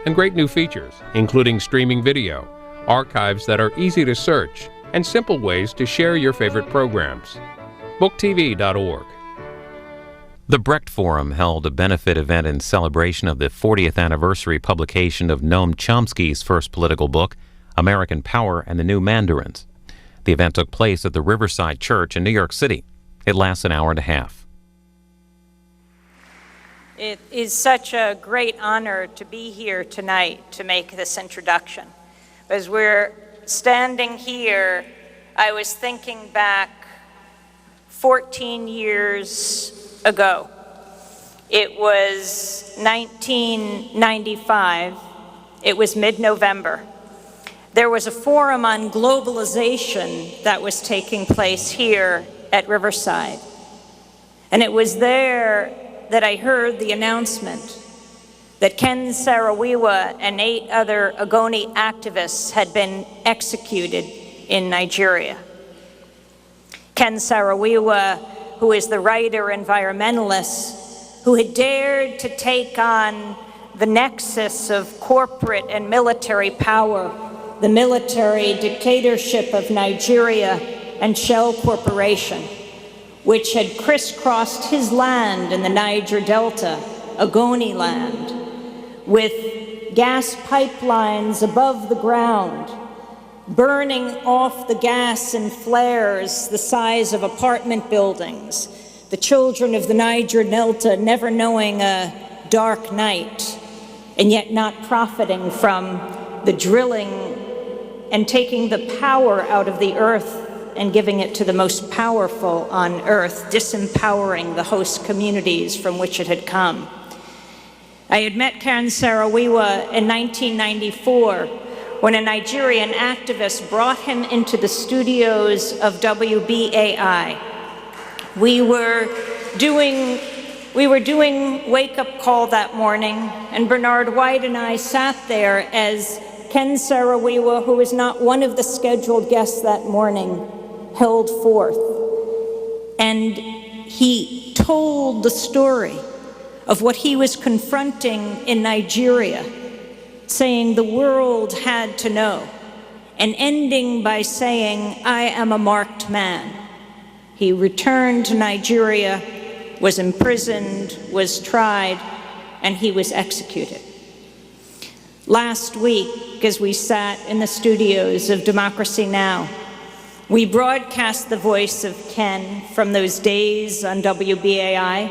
and great new features, including streaming video, archives that are easy to search, and simple ways to share your favorite programs. booktv.org. The Brecht Forum held a benefit event in celebration of the 40th anniversary publication of Noam Chomsky's first political book, American Power and the New Mandarins. The event took place at the Riverside Church in New York City. It lasts an hour and a half. It is such a great honor to be here tonight to make this introduction. As we're standing here, I was thinking back 14 years ago. It was 1995. It was mid-November. There was a forum on globalization that was taking place here at Riverside. And it was there that I heard the announcement that Ken Saro-Wiwa and 8 other Ogoni activists had been executed in Nigeria. Ken Saro-Wiwa, who is the writer environmentalist, who had dared to take on the nexus of corporate and military power, the military dictatorship of Nigeria and Shell Corporation, which had crisscrossed his land in the Niger Delta, Ogoni land, with gas pipelines above the ground, burning off the gas in flares the size of apartment buildings, the children of the Niger Delta never knowing a dark night, and yet not profiting from the drilling and taking the power out of the earth and giving it to the most powerful on earth, disempowering the host communities from which it had come. I had met Ken Saro-Wiwa in 1994 when a Nigerian activist brought him into the studios of WBAI. We were doing Wake Up Call that morning, and Bernard White and I sat there as Ken Saro-Wiwa, who was not one of the scheduled guests that morning, held forth. And he told the story of what he was confronting in Nigeria, saying the world had to know, and ending by saying, "I am a marked man." He returned to Nigeria, was imprisoned, was tried, and he was executed. Last week, as we sat in the studios of Democracy Now!, we broadcast the voice of Ken from those days on WBAI,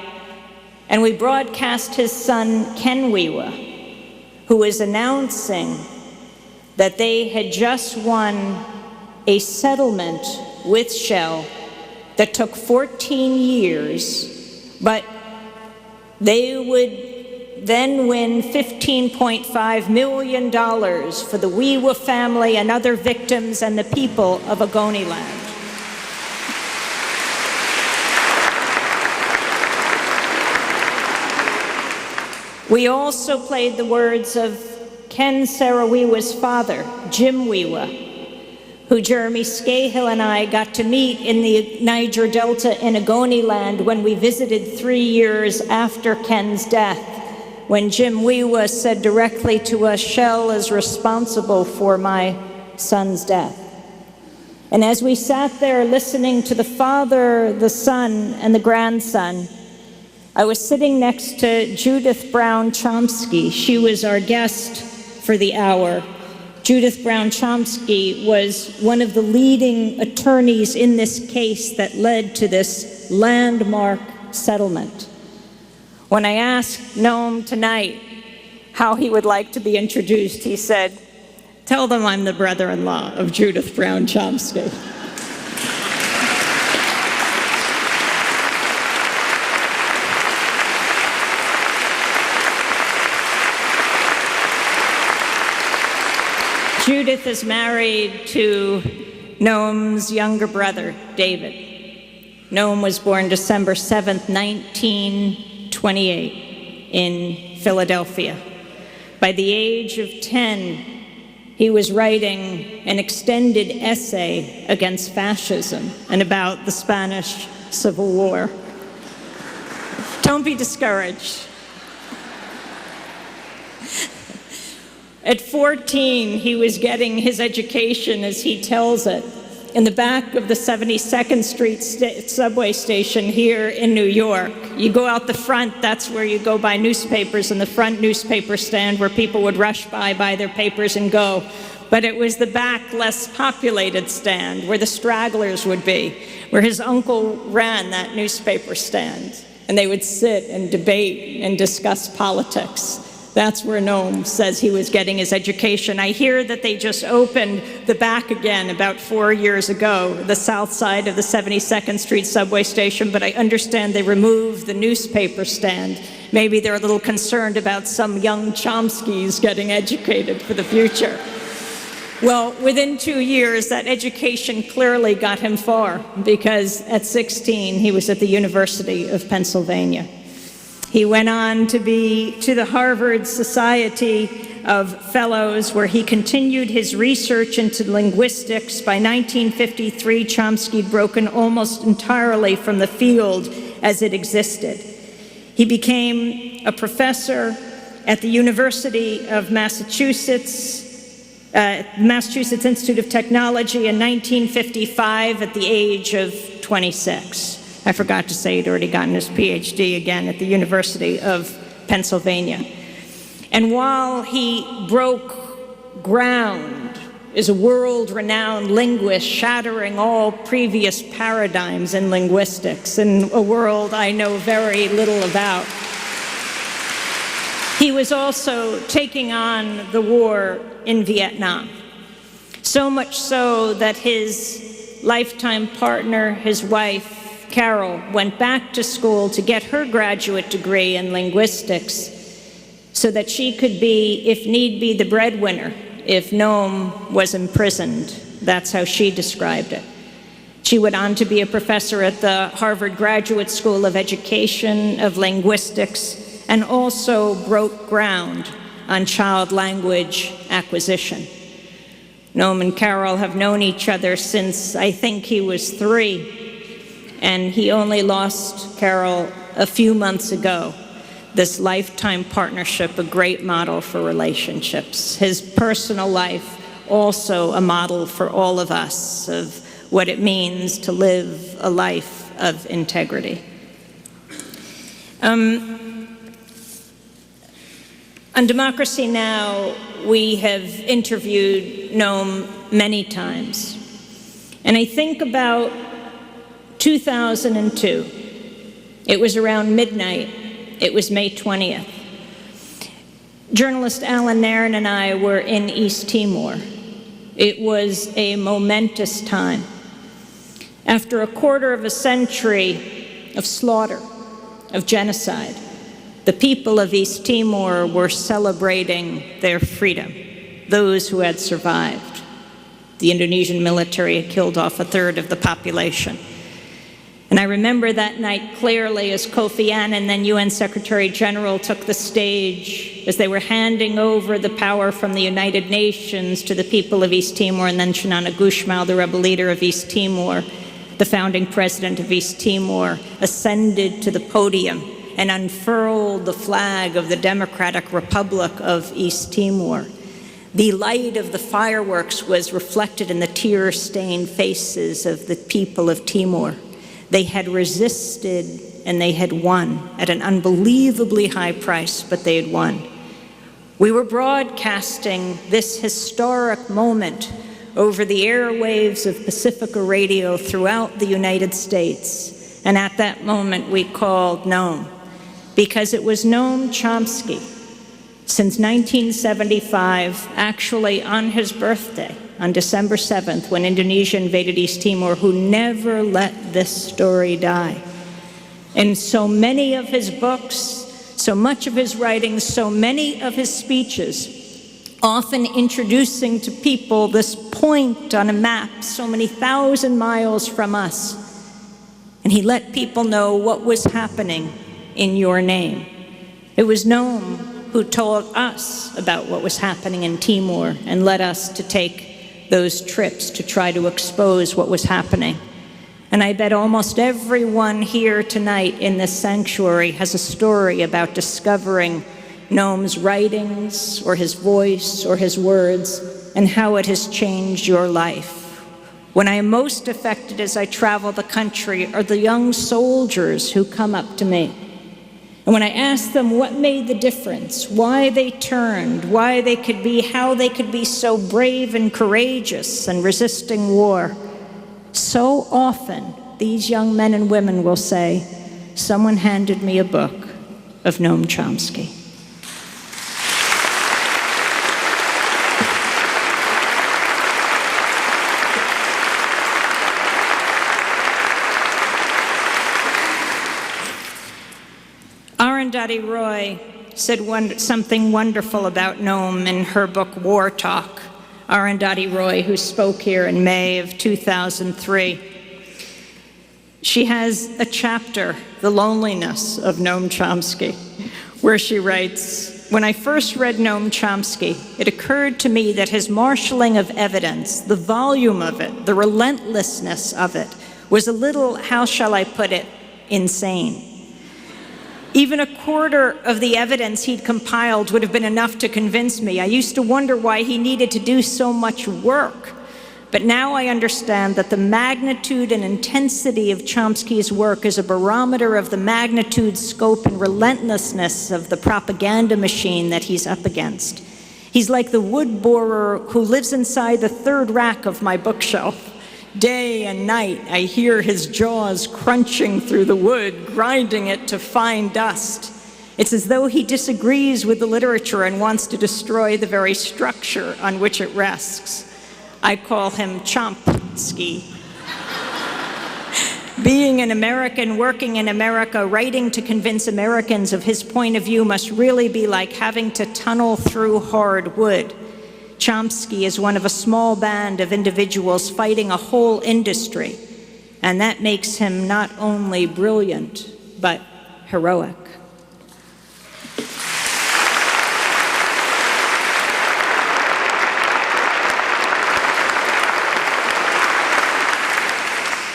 and we broadcast his son, Ken Wiwa, who was announcing that they had just won a settlement with Shell that took 14 years, but they would then win $15.5 million for the Wiwa family and other victims and the people of Ogoni land. We also played the words of Ken Saro-Wiwa's father, Jim Wiwa, who Jeremy Scahill and I got to meet in the Niger Delta in Ogoni land when we visited 3 years after Ken's death, when Jim Wiwa said directly to us, "Shell is responsible for my son's death." And as we sat there listening to the father, the son, and the grandson, I was sitting next to Judith Brown Chomsky. She was our guest for the hour. Judith Brown Chomsky was one of the leading attorneys in this case that led to this landmark settlement. When I asked Noam tonight how he would like to be introduced, he said, "Tell them I'm the brother-in-law of Judith Brown Chomsky." Judith is married to Noam's younger brother, David. Noam was born December 7th, 1928 in Philadelphia. By the age of 10, he was writing an extended essay against fascism and about the Spanish Civil War. Don't be discouraged. At 14, he was getting his education, as he tells it, in the back of the 72nd Street subway station here in New York. You go out the front, that's where you go buy newspapers, in the front newspaper stand where people would rush by, buy their papers and go. But it was the back, less populated stand where the stragglers would be, where his uncle ran that newspaper stand. And they would sit and debate and discuss politics. That's where Noam says he was getting his education. I hear that they just opened the back again about 4 years ago, the south side of the 72nd Street subway station, but I understand they removed the newspaper stand. Maybe they're a little concerned about some young Chomskys getting educated for the future. Well, within 2 years, that education clearly got him far, because at 16, he was at the University of Pennsylvania. He went on to be to the Harvard Society of Fellows, where he continued his research into linguistics. By 1953, Chomsky had broken almost entirely from the field as it existed. He became a professor at the University of Massachusetts Institute of Technology in 1955 at the age of 26. I forgot to say he'd already gotten his PhD again at the University of Pennsylvania. And while he broke ground as a world-renowned linguist, shattering all previous paradigms in linguistics, in a world I know very little about, he was also taking on the war in Vietnam. So much so that his lifetime partner, his wife, Carol, went back to school to get her graduate degree in linguistics so that she could be, if need be, the breadwinner if Noam was imprisoned. That's how she described it. She went on to be a professor at the Harvard Graduate School of Education of Linguistics, and also broke ground on child language acquisition. Noam and Carol have known each other since I think he was 3. And he only lost Carol a few months ago. This lifetime partnership, a great model for relationships. His personal life, also a model for all of us of what it means to live a life of integrity. On Democracy Now!, we have interviewed Noam many times. And I think about 2002. It was around midnight. It was May 20th. Journalist Alan Nairn and I were in East Timor. It was a momentous time. After a quarter of a century of slaughter, of genocide, the people of East Timor were celebrating their freedom, those who had survived. The Indonesian military had killed off a third of the population. And I remember that night clearly as Kofi Annan, then UN Secretary General, took the stage as they were handing over the power from the United Nations to the people of East Timor, and then Shanana Gusmao, the rebel leader of East Timor, the founding president of East Timor, ascended to the podium and unfurled the flag of the Democratic Republic of East Timor. The light of the fireworks was reflected in the tear-stained faces of the people of Timor. They had resisted and they had won at an unbelievably high price, but they had won. We were broadcasting this historic moment over the airwaves of Pacifica Radio throughout the United States. And at that moment, we called Noam, because it was Noam Chomsky, since 1975, actually on his birthday, on December 7th, when Indonesia invaded East Timor, who never let this story die. In so many of his books, so much of his writings, so many of his speeches, often introducing to people this point on a map so many thousand miles from us. And he let people know what was happening in your name. It was Noam who told us about what was happening in Timor and led us to take those trips to try to expose what was happening. And I bet almost everyone here tonight in this sanctuary has a story about discovering Noam's writings or his voice or his words and how it has changed your life. When I am most affected as I travel the country are the young soldiers who come up to me. And when I ask them what made the difference, why they turned, how they could be so brave and courageous and resisting war, so often these young men and women will say, someone handed me a book of Noam Chomsky. Arundhati Roy said something wonderful about Noam in her book War Talk. Arundhati Roy, who spoke here in May of 2003. She has a chapter, The Loneliness of Noam Chomsky, where she writes, when I first read Noam Chomsky, it occurred to me that his marshaling of evidence, the volume of it, the relentlessness of it, was a little, how shall I put it, insane. Even a quarter of the evidence he'd compiled would have been enough to convince me. I used to wonder why he needed to do so much work. But now I understand that the magnitude and intensity of Chomsky's work is a barometer of the magnitude, scope, and relentlessness of the propaganda machine that he's up against. He's like the wood borer who lives inside the third rack of my bookshelf. Day and night, I hear his jaws crunching through the wood, grinding it to fine dust. It's as though he disagrees with the literature and wants to destroy the very structure on which it rests. I call him Chomsky. Being an American, working in America, writing to convince Americans of his point of view must really be like having to tunnel through hard wood. Chomsky is one of a small band of individuals fighting a whole industry, and that makes him not only brilliant, but heroic.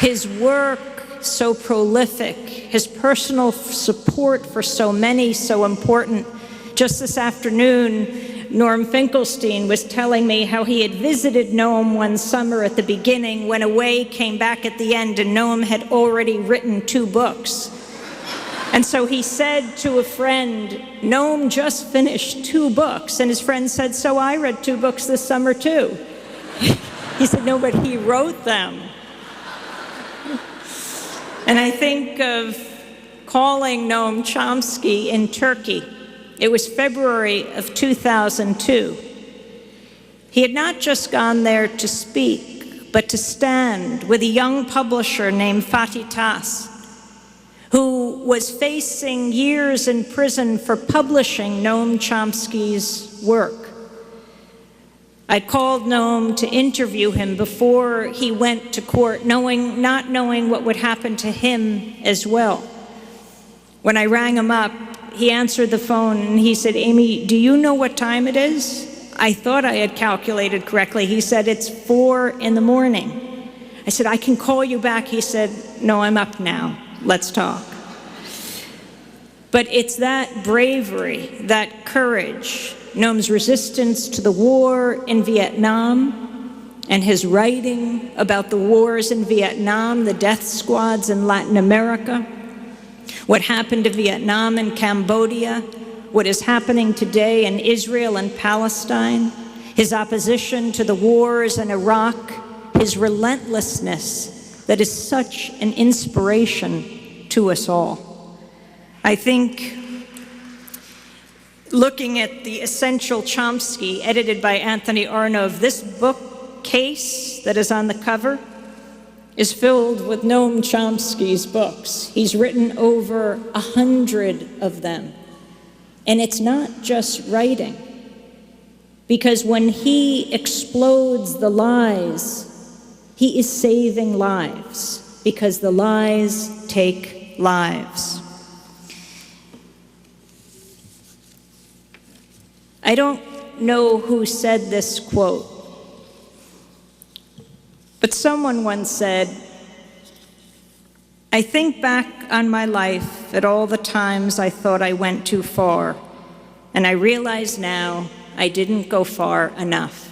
His work, so prolific, his personal support for so many, so important. Just this afternoon, Norm Finkelstein was telling me how he had visited Noam one summer at the beginning, went away, came back at the end, and Noam had already written 2 books. And so he said to a friend, Noam just finished 2 books. And his friend said, so I read 2 books this summer too. He said, no, but he wrote them. And I think of calling Noam Chomsky in Turkey. It was February of 2002. He had not just gone there to speak, but to stand with a young publisher named Fatih Tas, who was facing years in prison for publishing Noam Chomsky's work. I called Noam to interview him before he went to court, not knowing what would happen to him as well. When I rang him up, he answered the phone and he said, Amy, do you know what time it is? I thought I had calculated correctly. He said, it's 4 a.m. I said, I can call you back. He said, no, I'm up now. Let's talk. But it's that bravery, that courage, Noam's resistance to the war in Vietnam and his writing about the wars in Vietnam, the death squads in Latin America, what happened to Vietnam and Cambodia, what is happening today in Israel and Palestine, his opposition to the wars in Iraq, his relentlessness that is such an inspiration to us all. I think looking at the Essential Chomsky, edited by Anthony Arnove, this bookcase that is on the cover is filled with Noam Chomsky's books. He's written over 100 of them. And it's not just writing, because when he explodes the lies, he is saving lives, because the lies take lives. I don't know who said this quote, but someone once said, I think back on my life at all the times I thought I went too far, And I realize now I didn't go far enough.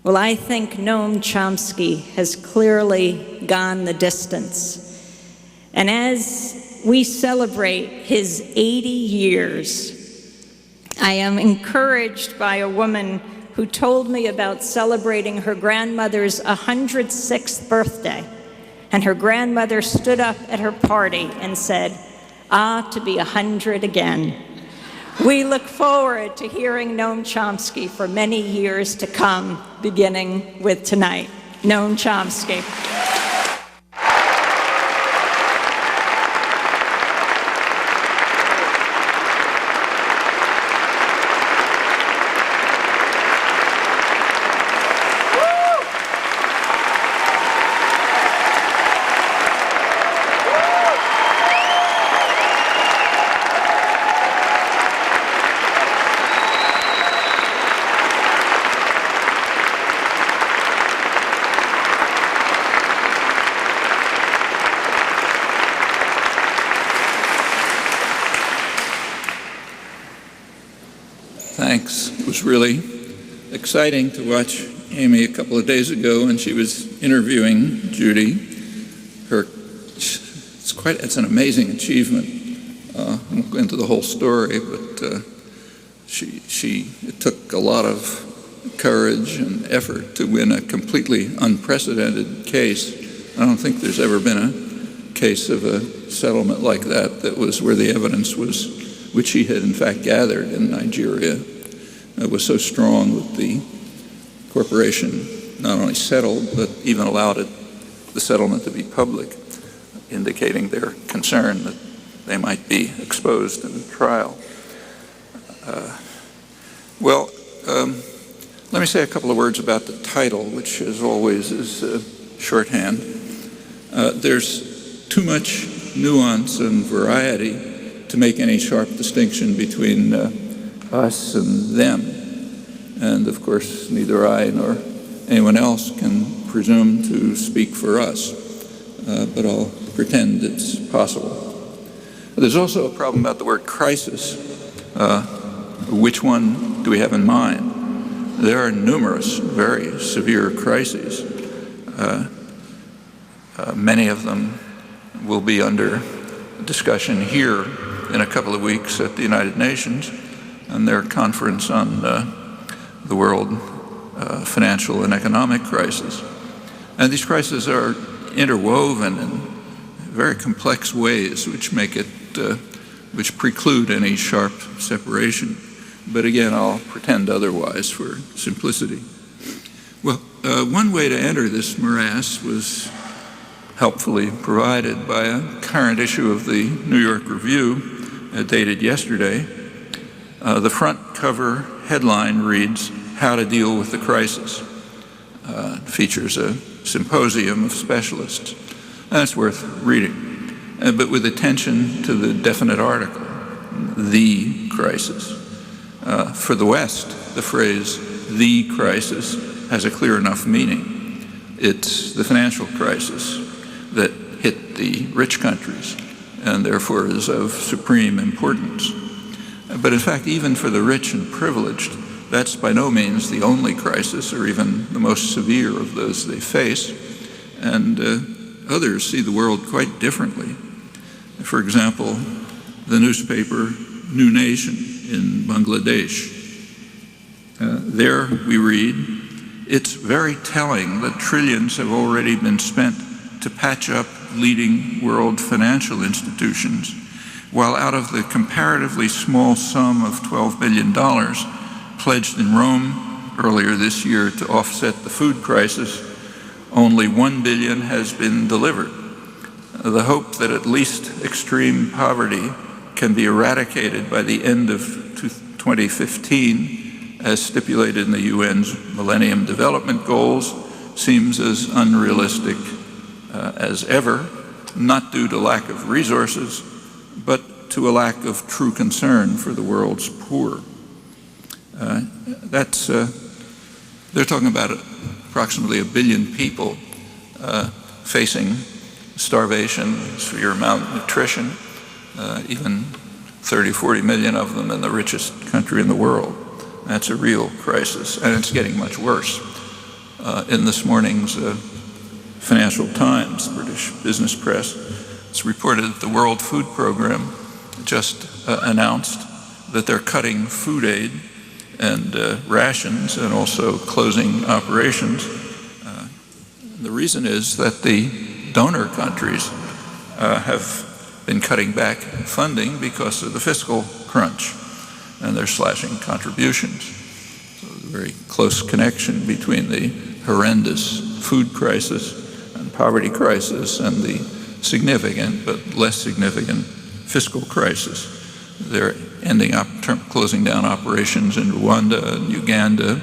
Well, I think Noam Chomsky has clearly gone the distance. And as we celebrate his 80 years, I am encouraged by a woman who told me about celebrating her grandmother's 106th birthday. And her grandmother stood up at her party and said, "Ah, to be 100 again." We look forward to hearing Noam Chomsky for many years to come, beginning with tonight. Noam Chomsky. Thanks. It was really exciting to watch Amy a couple of days ago when she was interviewing Judy. It's an amazing achievement. I won't go into the whole story, but it took a lot of courage and effort to win a completely unprecedented case. I don't think there's ever been a case of a settlement like that was where the evidence which he had in fact gathered in Nigeria, was so strong that the corporation not only settled, but even allowed the settlement to be public, indicating their concern that they might be exposed in trial. Let me say a couple of words about the title, which as always is shorthand. There's too much nuance and variety to make any sharp distinction between us and them. And of course, neither I nor anyone else can presume to speak for us, but I'll pretend it's possible. There's also a problem about the word crisis. Which one do we have in mind? There are numerous very severe crises. Many of them will be under discussion here in a couple of weeks at the United Nations and their conference on the world financial and economic crisis. And these crises are interwoven in very complex ways which which preclude any sharp separation. But again, I'll pretend otherwise for simplicity. Well, one way to enter this morass was helpfully provided by a current issue of the New York Review, dated yesterday. The front cover headline reads, "How to Deal with the Crisis." It features a symposium of specialists, and it's worth reading, but with attention to the definite article, the crisis. For the West, the phrase, the crisis, has a clear enough meaning. It's the financial crisis that hit the rich countries and therefore is of supreme importance. But in fact, even for the rich and privileged, that's by no means the only crisis or even the most severe of those they face, and others see the world quite differently. For example, the newspaper New Nation in Bangladesh. There we read, "It's very telling that trillions have already been spent to patch up leading world financial institutions, while out of the comparatively small sum of $12 billion pledged in Rome earlier this year to offset the food crisis, only $1 billion has been delivered. The hope that at least extreme poverty can be eradicated by the end of 2015, as stipulated in the UN's Millennium Development Goals, seems as unrealistic as ever, not due to lack of resources, but to a lack of true concern for the world's poor." They're talking about approximately 1 billion people facing starvation, severe malnutrition, even 30, 40 million of them in the richest country in the world. That's a real crisis, and it's getting much worse. In this morning's Financial Times, British business press, it's reported that the World Food Program just announced that they're cutting food aid and rations and also closing operations. The reason is that the donor countries have been cutting back funding because of the fiscal crunch, and they're slashing contributions. So there's a very close connection between the horrendous food crisis and poverty crisis and the significant but less significant fiscal crisis. They're ending up closing down operations in Rwanda, and Uganda,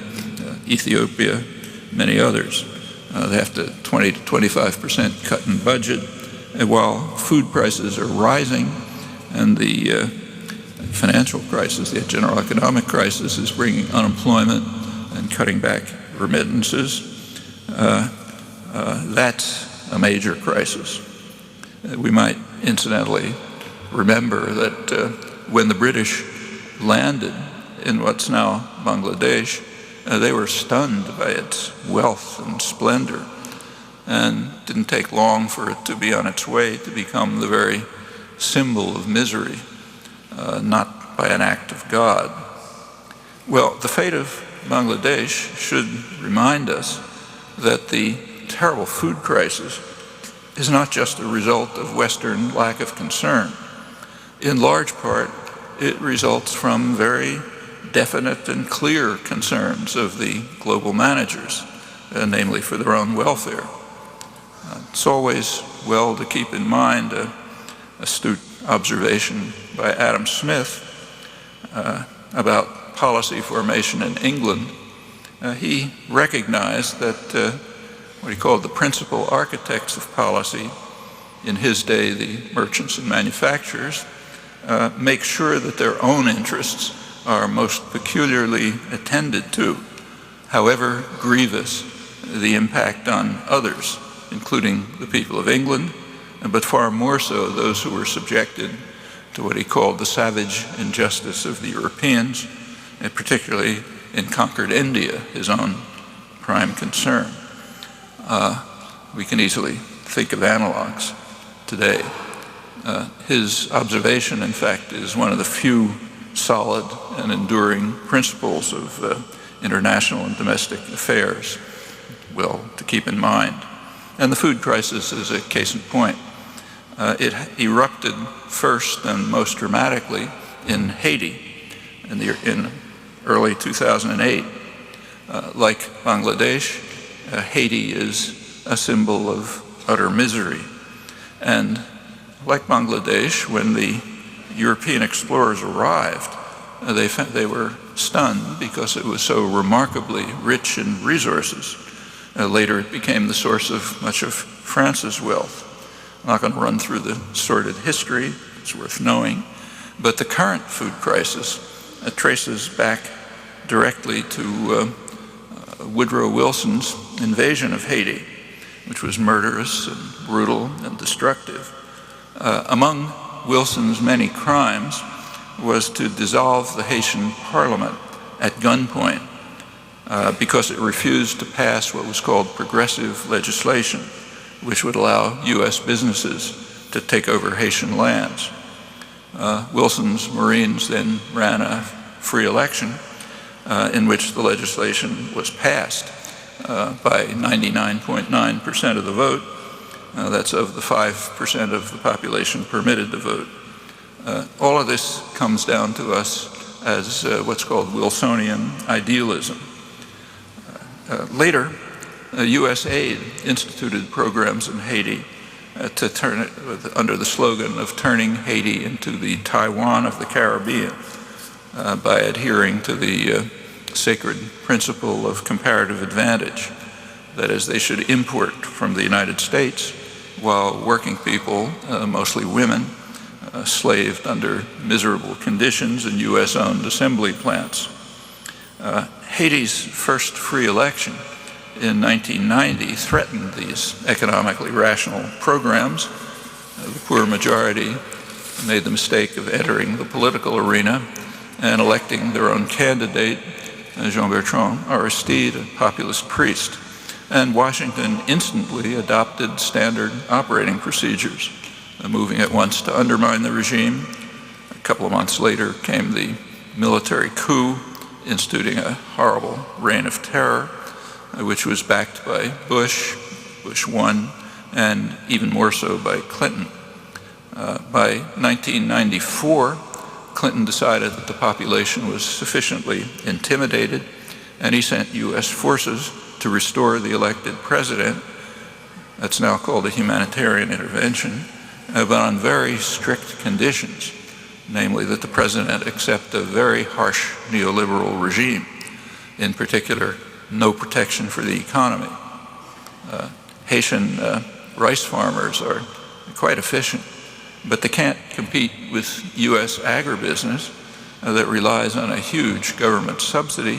Ethiopia, many others. They have to 20 to 25% cut in budget, and while food prices are rising and the financial crisis, the general economic crisis, is bringing unemployment and cutting back remittances. That's a major crisis. We might incidentally remember that when the British landed in what's now Bangladesh, they were stunned by its wealth and splendor, and didn't take long for it to be on its way to become the very symbol of misery, not by an act of God. Well, the fate of Bangladesh should remind us that the terrible food crisis is not just a result of Western lack of concern. In large part, it results from very definite and clear concerns of the global managers, namely for their own welfare. It's always well to keep in mind an astute observation by Adam Smith about policy formation in England. He recognized that what he called the principal architects of policy, in his day the merchants and manufacturers, make sure that their own interests are most peculiarly attended to, however grievous the impact on others, including the people of England, but far more so those who were subjected to what he called the savage injustice of the Europeans, and particularly in conquered India, his own prime concern. We can easily think of analogs today. His observation, in fact, is one of the few solid and enduring principles of international and domestic affairs, well, to keep in mind. And the food crisis is a case in point. It erupted first and most dramatically in Haiti in early 2008. Like Bangladesh, Haiti is a symbol of utter misery. And like Bangladesh, when the European explorers arrived, they were stunned because it was so remarkably rich in resources. Later it became the source of much of France's wealth. I'm not going to run through the sordid history, it's worth knowing, but the current food crisis traces back directly to Woodrow Wilson's invasion of Haiti, which was murderous and brutal and destructive. Among Wilson's many crimes was to dissolve the Haitian parliament at gunpoint because it refused to pass what was called progressive legislation, which would allow U.S. businesses to take over Haitian lands. Wilson's Marines then ran a free election in which the legislation was passed by 99.9% of the vote. That's of the 5% of the population permitted to vote. All of this comes down to us as what's called Wilsonian idealism. Later, U.S. aid instituted programs in Haiti to turn it under the slogan of turning Haiti into the Taiwan of the Caribbean by adhering to the sacred principle of comparative advantage. That is, they should import from the United States while working people, mostly women, slaved under miserable conditions in U.S.-owned assembly plants. Haiti's first free election in 1990 threatened these economically rational programs. The poor majority made the mistake of entering the political arena and electing their own candidate, Jean-Bertrand Aristide, a populist priest. And Washington instantly adopted standard operating procedures, moving at once to undermine the regime. A couple of months later came the military coup, instituting a horrible reign of terror, which was backed by Bush. Bush won, and even more so by Clinton. By 1994, Clinton decided that the population was sufficiently intimidated, and he sent U.S. forces to restore the elected president. That's now called a humanitarian intervention, but on very strict conditions, namely that the president accept a very harsh neoliberal regime, in particular, no protection for the economy. Haitian rice farmers are quite efficient, but they can't compete with U.S. agribusiness that relies on a huge government subsidy,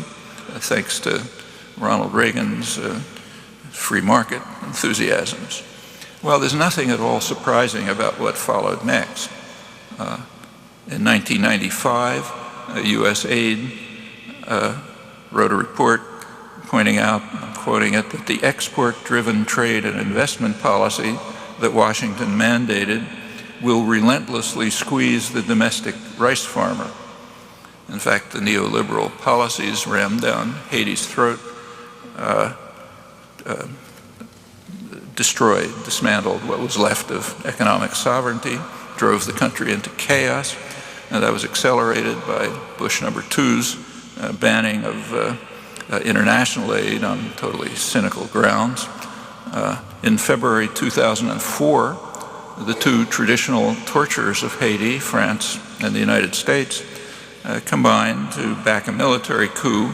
thanks to Ronald Reagan's free market enthusiasms. Well, there's nothing at all surprising about what followed next. In 1995, U.S. aid wrote a report pointing out, I'm quoting it, that the export-driven trade and investment policy that Washington mandated will relentlessly squeeze the domestic rice farmer. In fact, the neoliberal policies rammed down Haiti's throat, dismantled what was left of economic sovereignty, drove the country into chaos, and that was accelerated by Bush #2's banning of international aid on totally cynical grounds. In February 2004, the two traditional torturers of Haiti, France and the United States, combined to back a military coup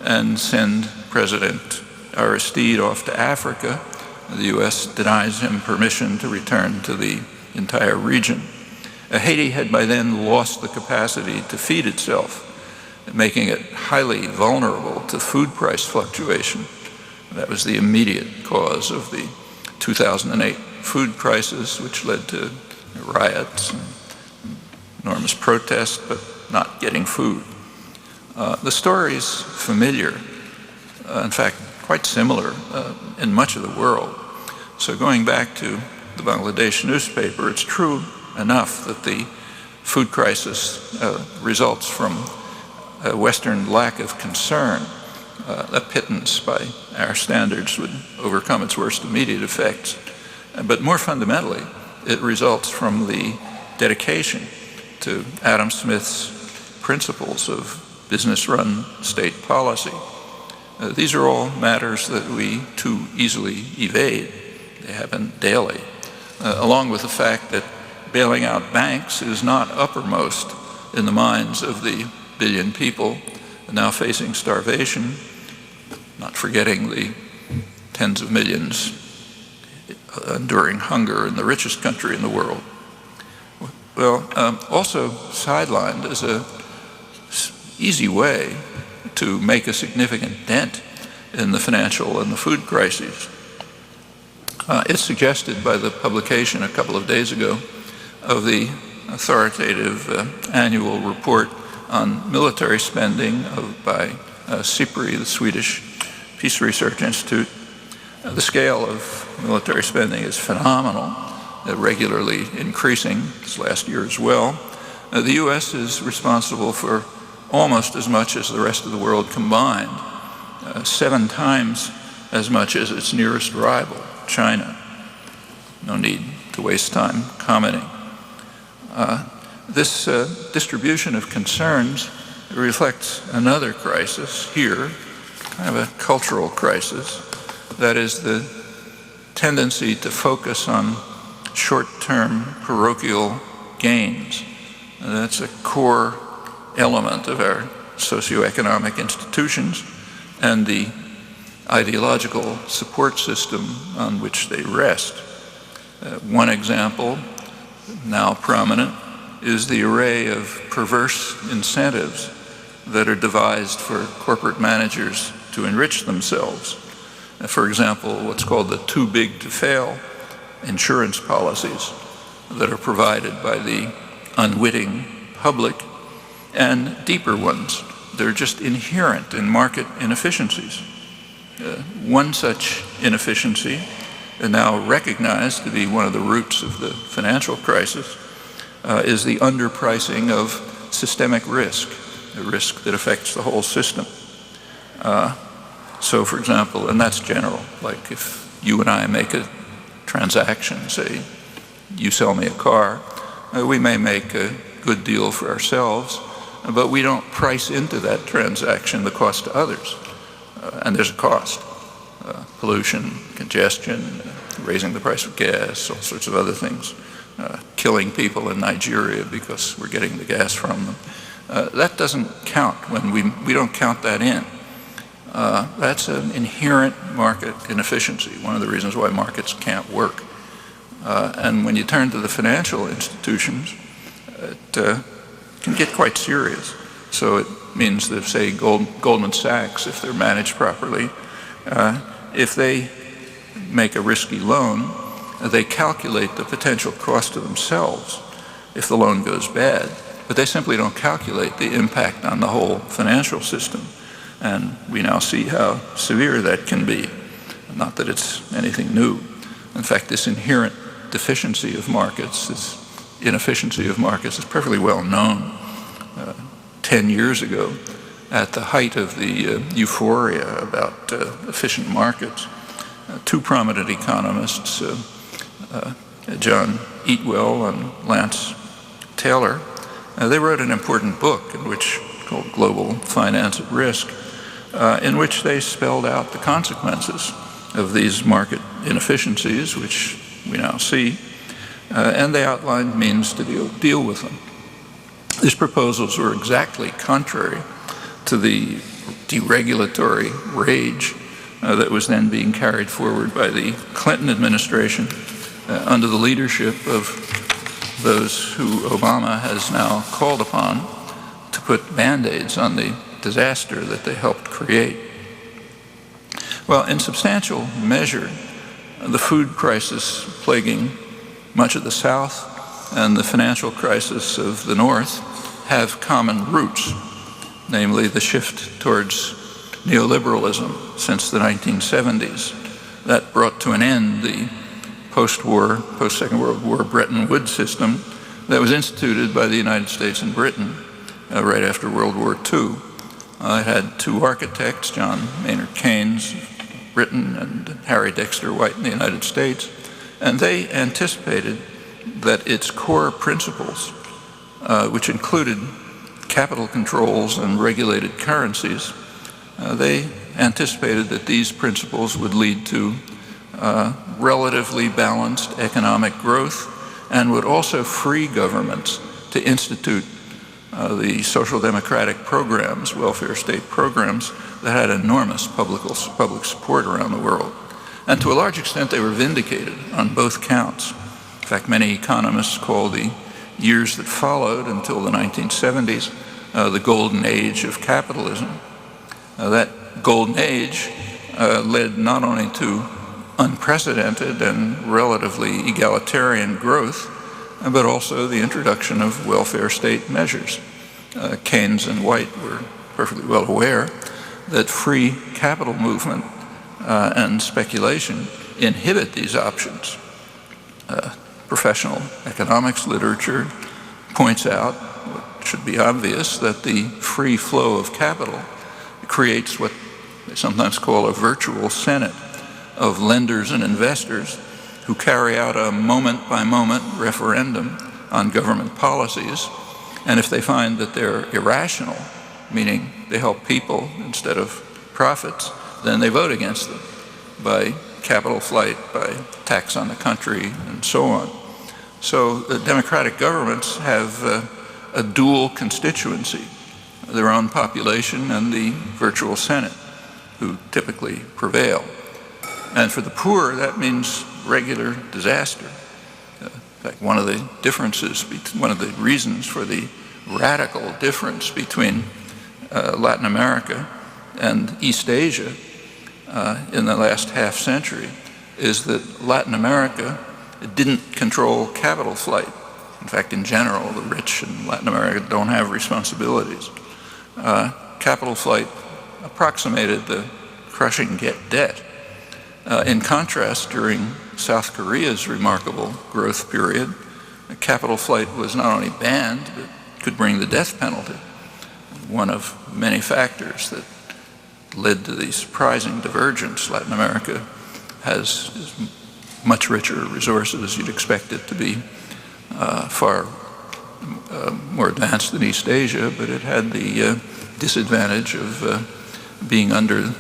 and send President Aristide off to Africa. The U.S. denies him permission to return to the entire region. Haiti had by then lost the capacity to feed itself, making it highly vulnerable to food price fluctuation. That was the immediate cause of the 2008 food crisis, which led to riots and enormous protests, but not getting food. The story is familiar, in fact, quite similar in much of the world. So going back to the Bangladesh newspaper, it's true enough that the food crisis results from a Western lack of concern. A pittance by our standards would overcome its worst immediate effects. But more fundamentally, it results from the dedication to Adam Smith's principles of business-run state policy. These are all matters that we too easily evade. They happen daily, along with the fact that bailing out banks is not uppermost in the minds of the billion people now facing starvation, not forgetting the tens of millions enduring hunger in the richest country in the world. Well, also sidelined is an easy way to make a significant dent in the financial and the food crises. It's suggested by the publication a couple of days ago of the authoritative annual report on military spending by SIPRI, the Swedish Peace Research Institute. The scale of military spending is phenomenal, regularly increasing this last year as well. The U.S. is responsible for almost as much as the rest of the world combined, 7 times as much as its nearest rival, China. No need to waste time commenting. This distribution of concerns reflects another crisis here, kind of a cultural crisis, that is the tendency to focus on short-term parochial gains. That's a core element of our socioeconomic institutions and the ideological support system on which they rest. One example, now prominent, is the array of perverse incentives that are devised for corporate managers to enrich themselves. For example, what's called the too big to fail insurance policies that are provided by the unwitting public, and deeper ones. They're just inherent in market inefficiencies. One such inefficiency, now recognized to be one of the roots of the financial crisis, is the underpricing of systemic risk, a risk that affects the whole system. So, for example, and that's general, like if you and I make a transaction, say you sell me a car, we may make a good deal for ourselves, but we don't price into that transaction the cost to others. And there's a cost. Pollution, congestion, raising the price of gas, all sorts of other things. Killing people in Nigeria because we're getting the gas from them. That doesn't count when we don't count that in. That's an inherent market inefficiency, one of the reasons why markets can't work. And when you turn to the financial institutions, it can get quite serious. So it means that, say, Goldman Sachs, if they're managed properly, if they make a risky loan, they calculate the potential cost to themselves if the loan goes bad, but they simply don't calculate the impact on the whole financial system. And we now see how severe that can be. Not that it's anything new. In fact, this inherent deficiency of markets, this inefficiency of markets is perfectly well known. 10 years ago, at the height of the euphoria about efficient markets, two prominent economists, John Eatwell and Lance Taylor, they wrote an important book called Global Finance at Risk, in which they spelled out the consequences of these market inefficiencies, which we now see, and they outlined means to deal with them. These proposals were exactly contrary to the deregulatory rage that was then being carried forward by the Clinton administration under the leadership of those who Obama has now called upon to put Band-Aids on the disaster that they helped create. Well, in substantial measure, the food crisis plaguing much of the South and the financial crisis of the North have common roots, namely the shift towards neoliberalism since the 1970s. That brought to an end the post-war, post-Second World War Bretton Woods system that was instituted by the United States and Britain right after World War II. It had two architects, John Maynard Keynes, Britain, and Harry Dexter White in the United States, and they anticipated that its core principles, which included capital controls and regulated currencies, they anticipated that these principles would lead to relatively balanced economic growth and would also free governments to institute the social democratic programs, welfare state programs, that had enormous public support around the world. And to a large extent, they were vindicated on both counts. In fact, many economists call the years that followed until the 1970s the golden age of capitalism. That golden age led not only to unprecedented and relatively egalitarian growth, but also the introduction of welfare state measures. Keynes and White were perfectly well aware that free capital movement and speculation inhibit these options. Professional economics literature points out, what should be obvious, that the free flow of capital creates what they sometimes call a virtual senate of lenders and investors who carry out a moment-by-moment referendum on government policies, and if they find that they're irrational, meaning they help people instead of profits, then they vote against them by capital flight, by tax on the country, and so on. So the democratic governments have a dual constituency, their own population and the virtual Senate, who typically prevail. And for the poor, that means regular disaster. In fact, one of the reasons for the radical difference between Latin America and East Asia in the last half century is that Latin America didn't control capital flight In fact, in general, the rich in Latin America don't have responsibilities. Capital flight approximated the crushing debt. In contrast, during South Korea's remarkable growth period, capital flight was not only banned, but could bring the death penalty, one of many factors that led to the surprising divergence. Latin America has much richer resources. You'd expect it to be far more advanced than East Asia, but it had the disadvantage of being under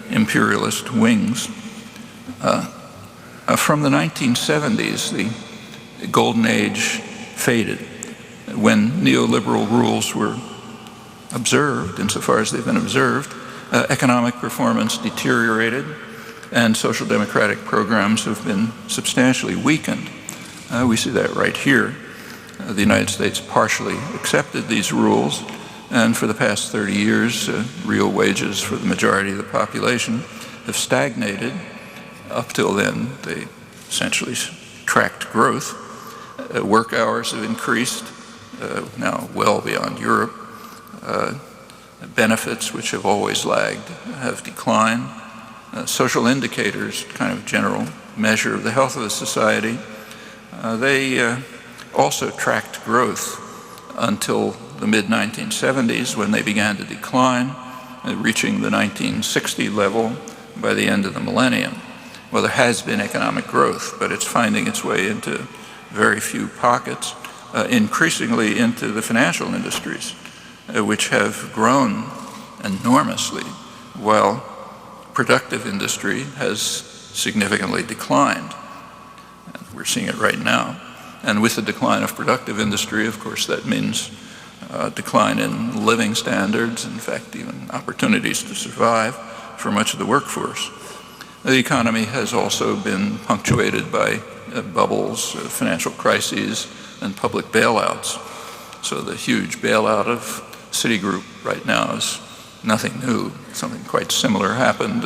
imperialist wings. From the 1970s, the golden age faded when neoliberal rules were observed, insofar as they've been observed. Economic performance deteriorated, and social democratic programs have been substantially weakened. We see that right here. The United States partially accepted these rules, and for the past 30 years, real wages for the majority of the population have stagnated. Up till then, they essentially tracked growth. Work hours have increased, now well beyond Europe. Benefits, which have always lagged, have declined. Social indicators, kind of general measure of the health of the society, they also tracked growth until the mid-1970s, when they began to decline, reaching the 1960 level by the end of the millennium. Well, there has been economic growth, but it's finding its way into very few pockets, increasingly into the financial industries, which have grown enormously, while productive industry has significantly declined. We're seeing it right now. And with the decline of productive industry, of course, that means decline in living standards, in fact, even opportunities to survive for much of the workforce. The economy has also been punctuated by bubbles, financial crises, and public bailouts. So the huge bailout of Citigroup right now is nothing new. Something quite similar happened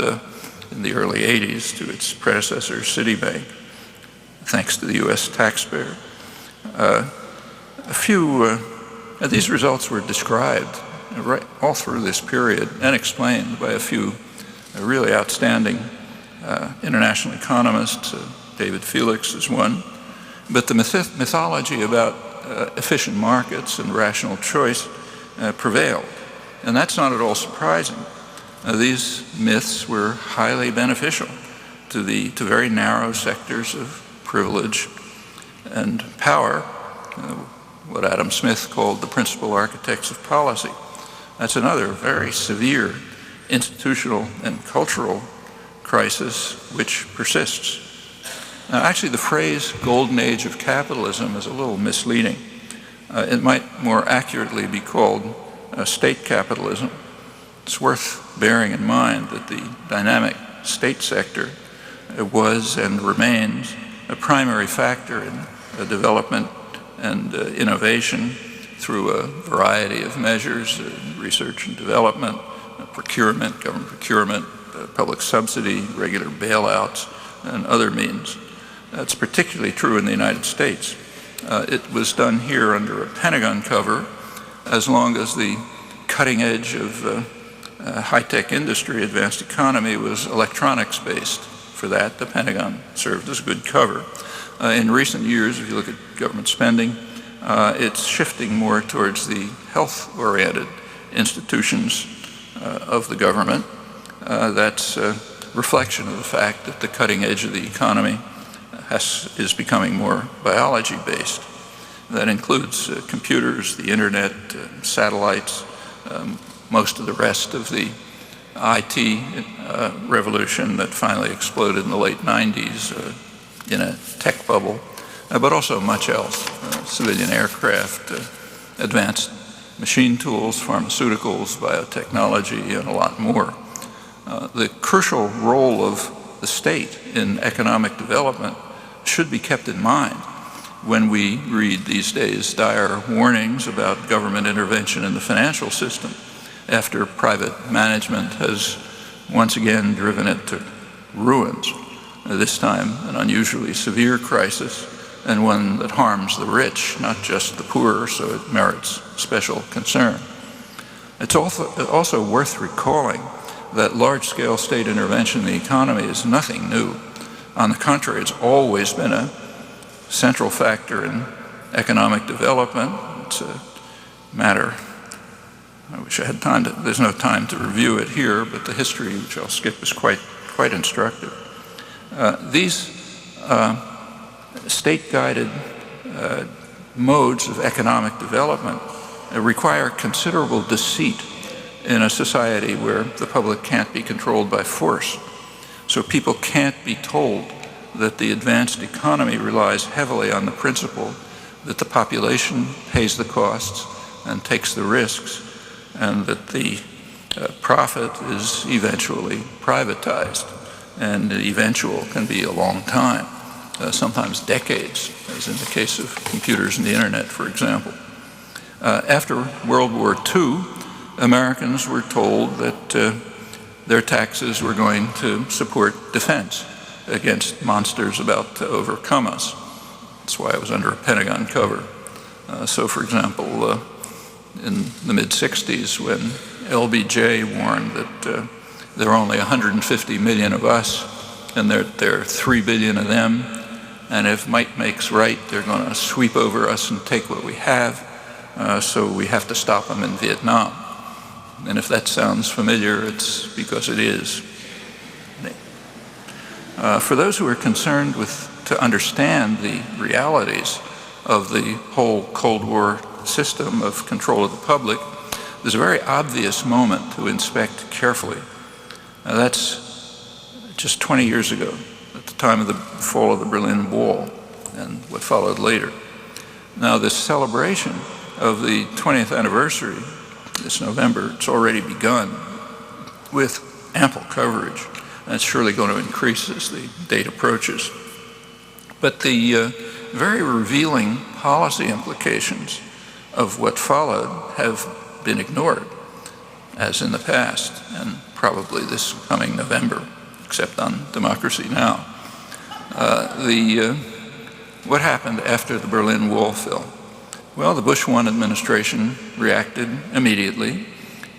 in the early 80s to its predecessor, Citibank, thanks to the U.S. taxpayer. These results were described right all through this period and explained by a few really outstanding international economists. David Felix is one. But the mythology about efficient markets and rational choice prevailed. And that's not at all surprising. These myths were highly beneficial to very narrow sectors of privilege and power, what Adam Smith called the principal architects of policy. That's another very severe institutional and cultural crisis which persists. Now, actually, the phrase golden age of capitalism is a little misleading. It might more accurately be called state capitalism. It's worth bearing in mind that the dynamic state sector was and remains a primary factor in development and innovation through a variety of measures, research and development, procurement, government procurement, public subsidy, regular bailouts, and other means. That's particularly true in the United States. It was done here under a Pentagon cover, as long as the cutting edge of high-tech industry, advanced economy, was electronics-based. For that, the Pentagon served as a good cover. In recent years, if you look at government spending, it's shifting more towards the health-oriented institutions of the government. That's a reflection of the fact that the cutting edge of the economy is becoming more biology-based. That includes computers, the internet, satellites, most of the rest of the IT revolution that finally exploded in the late 90s in a tech bubble, but also much else, civilian aircraft, advanced machine tools, pharmaceuticals, biotechnology, and a lot more. The crucial role of the state in economic development should be kept in mind when we read these days dire warnings about government intervention in the financial system after private management has once again driven it to ruins. This time, an unusually severe crisis and one that harms the rich, not just the poor, so it merits special concern. It's also worth recalling that large-scale state intervention in the economy is nothing new. On the contrary, it's always been a central factor in economic development. It's a matter, I wish I had time to, there's no time to review it here, but the history, which I'll skip, is quite instructive. These state-guided modes of economic development require considerable deceit in a society where the public can't be controlled by force. So people can't be told that the advanced economy relies heavily on the principle that the population pays the costs and takes the risks, and that the profit is eventually privatized. And eventual can be a long time, sometimes decades, as in the case of computers and the internet, for example. After World War II, Americans were told that their taxes were going to support defense against monsters about to overcome us. That's why I was under a Pentagon cover. So, for example, in the mid-60s, when LBJ warned that there are only 150 million of us, and there are 3 billion of them, and if might makes right, they're going to sweep over us and take what we have, so we have to stop them in Vietnam. And if that sounds familiar, it's because it is. For those who are concerned to understand the realities of the whole Cold War system of control of the public, there's a very obvious moment to inspect carefully. Now, that's just 20 years ago, at the time of the fall of the Berlin Wall and what followed later. Now, this celebration of the 20th anniversary this November, it's already begun with ample coverage, and it's surely going to increase as the date approaches. But the very revealing policy implications of what followed have been ignored, as in the past, and probably this coming November, except on Democracy Now. What happened after the Berlin Wall fell? Well, the Bush 1 administration reacted immediately.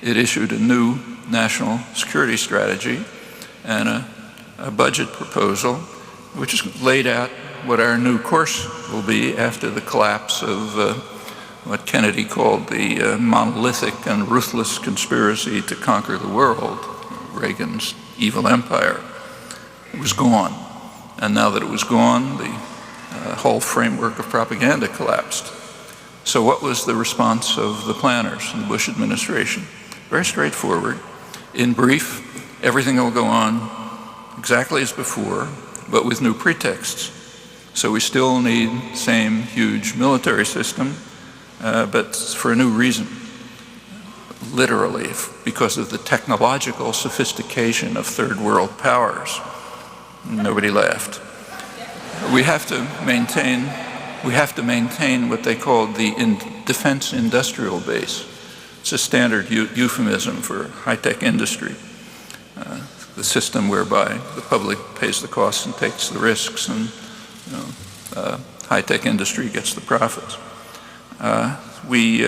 It issued a new national security strategy and a budget proposal, which is laid out what our new course will be after the collapse of what Kennedy called the monolithic and ruthless conspiracy to conquer the world, Reagan's evil empire. It was gone. And now that it was gone, the whole framework of propaganda collapsed. So what was the response of the planners in the Bush administration? Very straightforward. In brief, everything will go on exactly as before, but with new pretexts. So we still need the same huge military system, but for a new reason. Literally, because of the technological sophistication of third world powers. Nobody laughed. We have to maintain what they called the defense industrial base. It's a standard euphemism for high-tech industry. The system whereby the public pays the costs and takes the risks, and high-tech industry gets the profits. We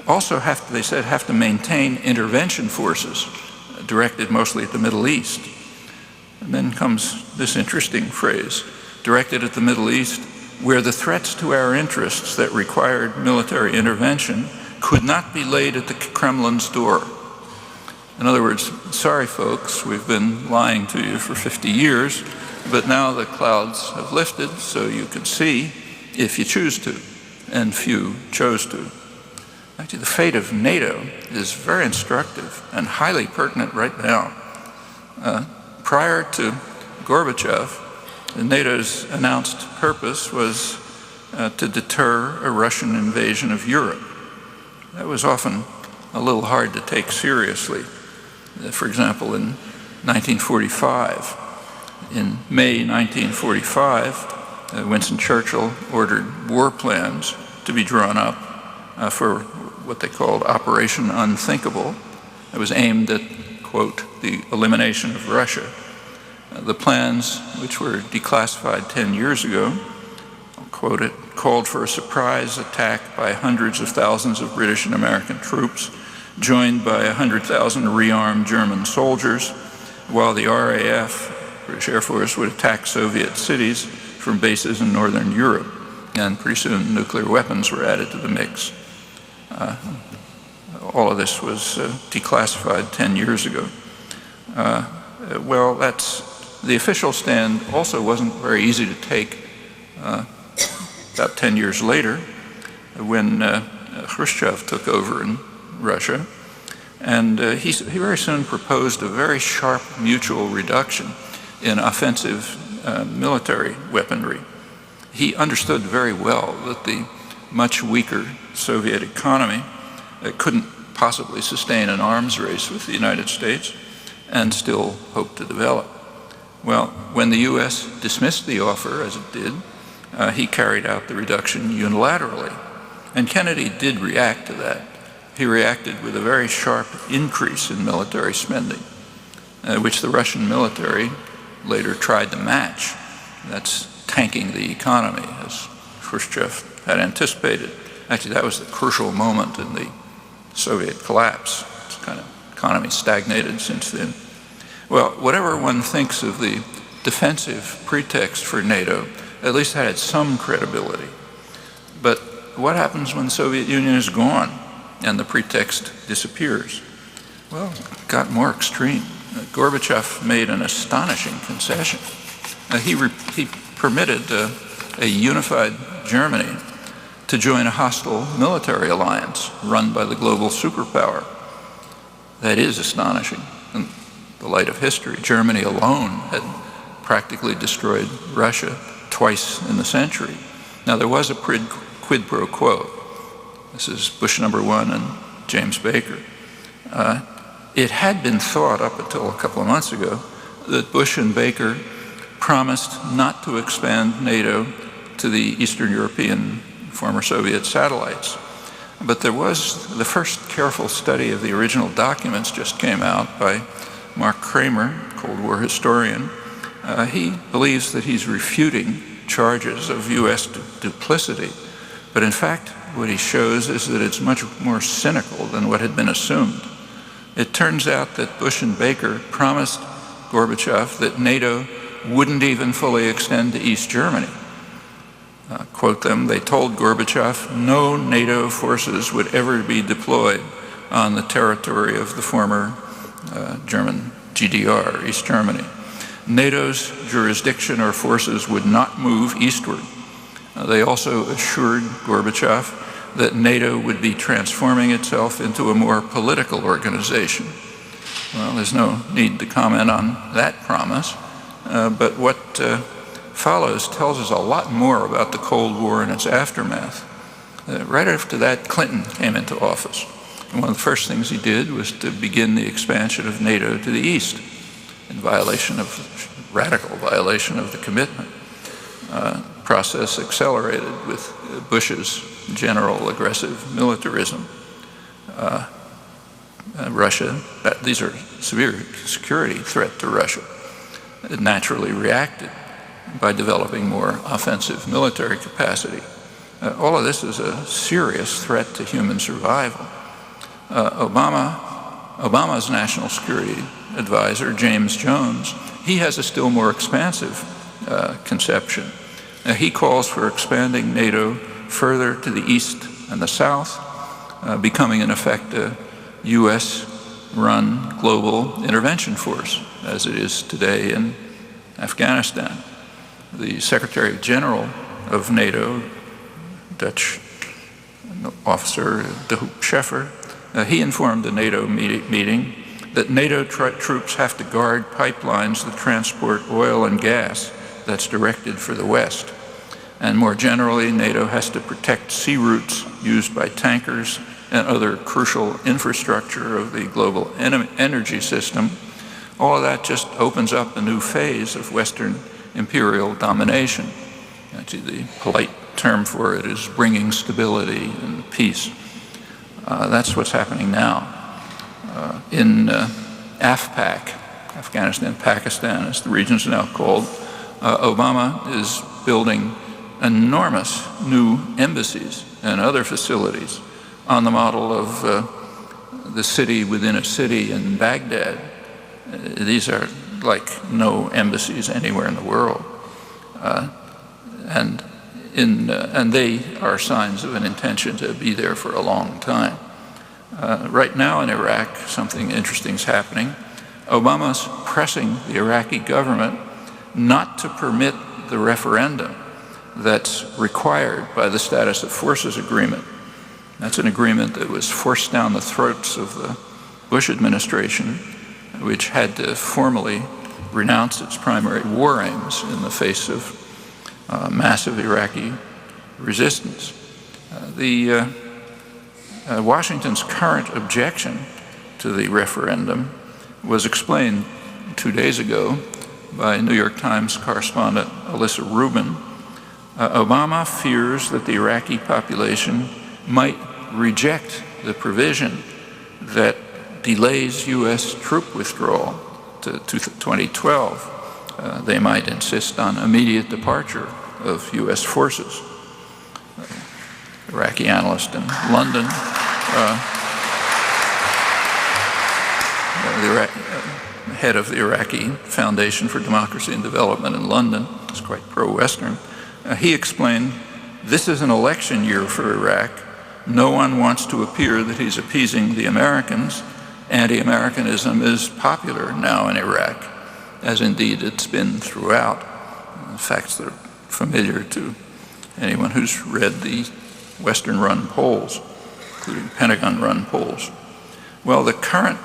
also have to maintain intervention forces directed mostly at the Middle East. And then comes this interesting phrase, directed at the Middle East, where the threats to our interests that required military intervention could not be laid at the Kremlin's door. In other words, sorry folks, we've been lying to you for 50 years, but now the clouds have lifted so you can see if you choose to, and few chose to. Actually, the fate of NATO is very instructive and highly pertinent right now. Prior to Gorbachev, NATO's announced purpose was to deter a Russian invasion of Europe. That was often a little hard to take seriously. For example, in 1945, in May 1945, Winston Churchill ordered war plans to be drawn up for what they called Operation Unthinkable. It was aimed at, quote, the elimination of Russia. The plans, which were declassified 10 years ago, quote it, called for a surprise attack by hundreds of thousands of British and American troops, joined by 100,000 rearmed German soldiers, while the RAF, British Air Force, would attack Soviet cities from bases in Northern Europe. And pretty soon nuclear weapons were added to the mix. All of this was declassified 10 years ago. Well, the official stand also wasn't very easy to take about 10 years later when Khrushchev took over in Russia. And he very soon proposed a very sharp mutual reduction in offensive military weaponry. He understood very well that the much weaker Soviet economy couldn't possibly sustain an arms race with the United States and still hoped to develop. Well, when the U.S. dismissed the offer, as it did, he carried out the reduction unilaterally. And Kennedy did react to that. He reacted with a very sharp increase in military spending, which the Russian military later tried to match. That's tanking the economy, as Khrushchev had anticipated. Actually, that was the crucial moment in the Soviet collapse. It's kind of economy stagnated since then. Well, whatever one thinks of the defensive pretext for NATO, at least had some credibility. But what happens when the Soviet Union is gone and the pretext disappears? Well, it got more extreme. Gorbachev made an astonishing concession. He permitted a unified Germany to join a hostile military alliance run by the global superpower. That is astonishing in the light of history. Germany alone had practically destroyed Russia twice in the century. Now, there was a quid pro quo. This is Bush #1 and James Baker. It had been thought up until a couple of months ago that Bush and Baker promised not to expand NATO to the Eastern European former Soviet satellites. But there was the first careful study of the original documents just came out by Mark Kramer, Cold War historian. He believes that he's refuting charges of U.S. duplicity. But in fact, what he shows is that it's much more cynical than what had been assumed. It turns out that Bush and Baker promised Gorbachev that NATO wouldn't even fully extend to East Germany. Quote them, they told Gorbachev no NATO forces would ever be deployed on the territory of the former German GDR, East Germany. NATO's jurisdiction or forces would not move eastward. They also assured Gorbachev that NATO would be transforming itself into a more political organization. Well, there's no need to comment on that promise, but what follows tells us a lot more about the Cold War and its aftermath. Right after that, Clinton came into office. And one of the first things he did was to begin the expansion of NATO to the east in radical violation of the commitment. Process accelerated with Bush's general aggressive militarism. Russia, these are severe security threat to Russia. It naturally reacted by developing more offensive military capacity. All of this is a serious threat to human survival. Obama's national security advisor, James Jones, he has a still more expansive conception. He calls for expanding NATO further to the east and the south, becoming in effect a US-run global intervention force, as it is today in Afghanistan. The Secretary General of NATO, Dutch officer De Hoop Scheffer, he informed the NATO meeting that NATO troops have to guard pipelines that transport oil and gas that's directed for the West. And more generally, NATO has to protect sea routes used by tankers and other crucial infrastructure of the global energy system. All of that just opens up a new phase of Western imperial domination. Actually, the polite term for it is bringing stability and peace. That's what's happening now. In AFPAC, Afghanistan, Pakistan, as the region's now called, Obama is building enormous new embassies and other facilities on the model of the city within a city in Baghdad. These are like no embassies anywhere in the world. And they are signs of an intention to be there for a long time. Right now in Iraq, something interesting is happening. Obama's pressing the Iraqi government not to permit the referendum that's required by the Status of Forces Agreement. That's an agreement that was forced down the throats of the Bush administration, which had to formally renounce its primary war aims in the face of massive Iraqi resistance. Washington's current objection to the referendum was explained 2 days ago by New York Times correspondent Alyssa Rubin. Obama fears that the Iraqi population might reject the provision that delays U.S. troop withdrawal to 2012. They might insist on immediate departure of U.S. forces. Iraqi analyst in London, the head of the Iraqi Foundation for Democracy and Development in London, is quite pro-Western. He explained, this is an election year for Iraq. No one wants to appear that he's appeasing the Americans. Anti-Americanism is popular now in Iraq, as indeed it's been throughout. Facts that are familiar to anyone who's read the Western-run polls, including Pentagon-run polls. Well, the current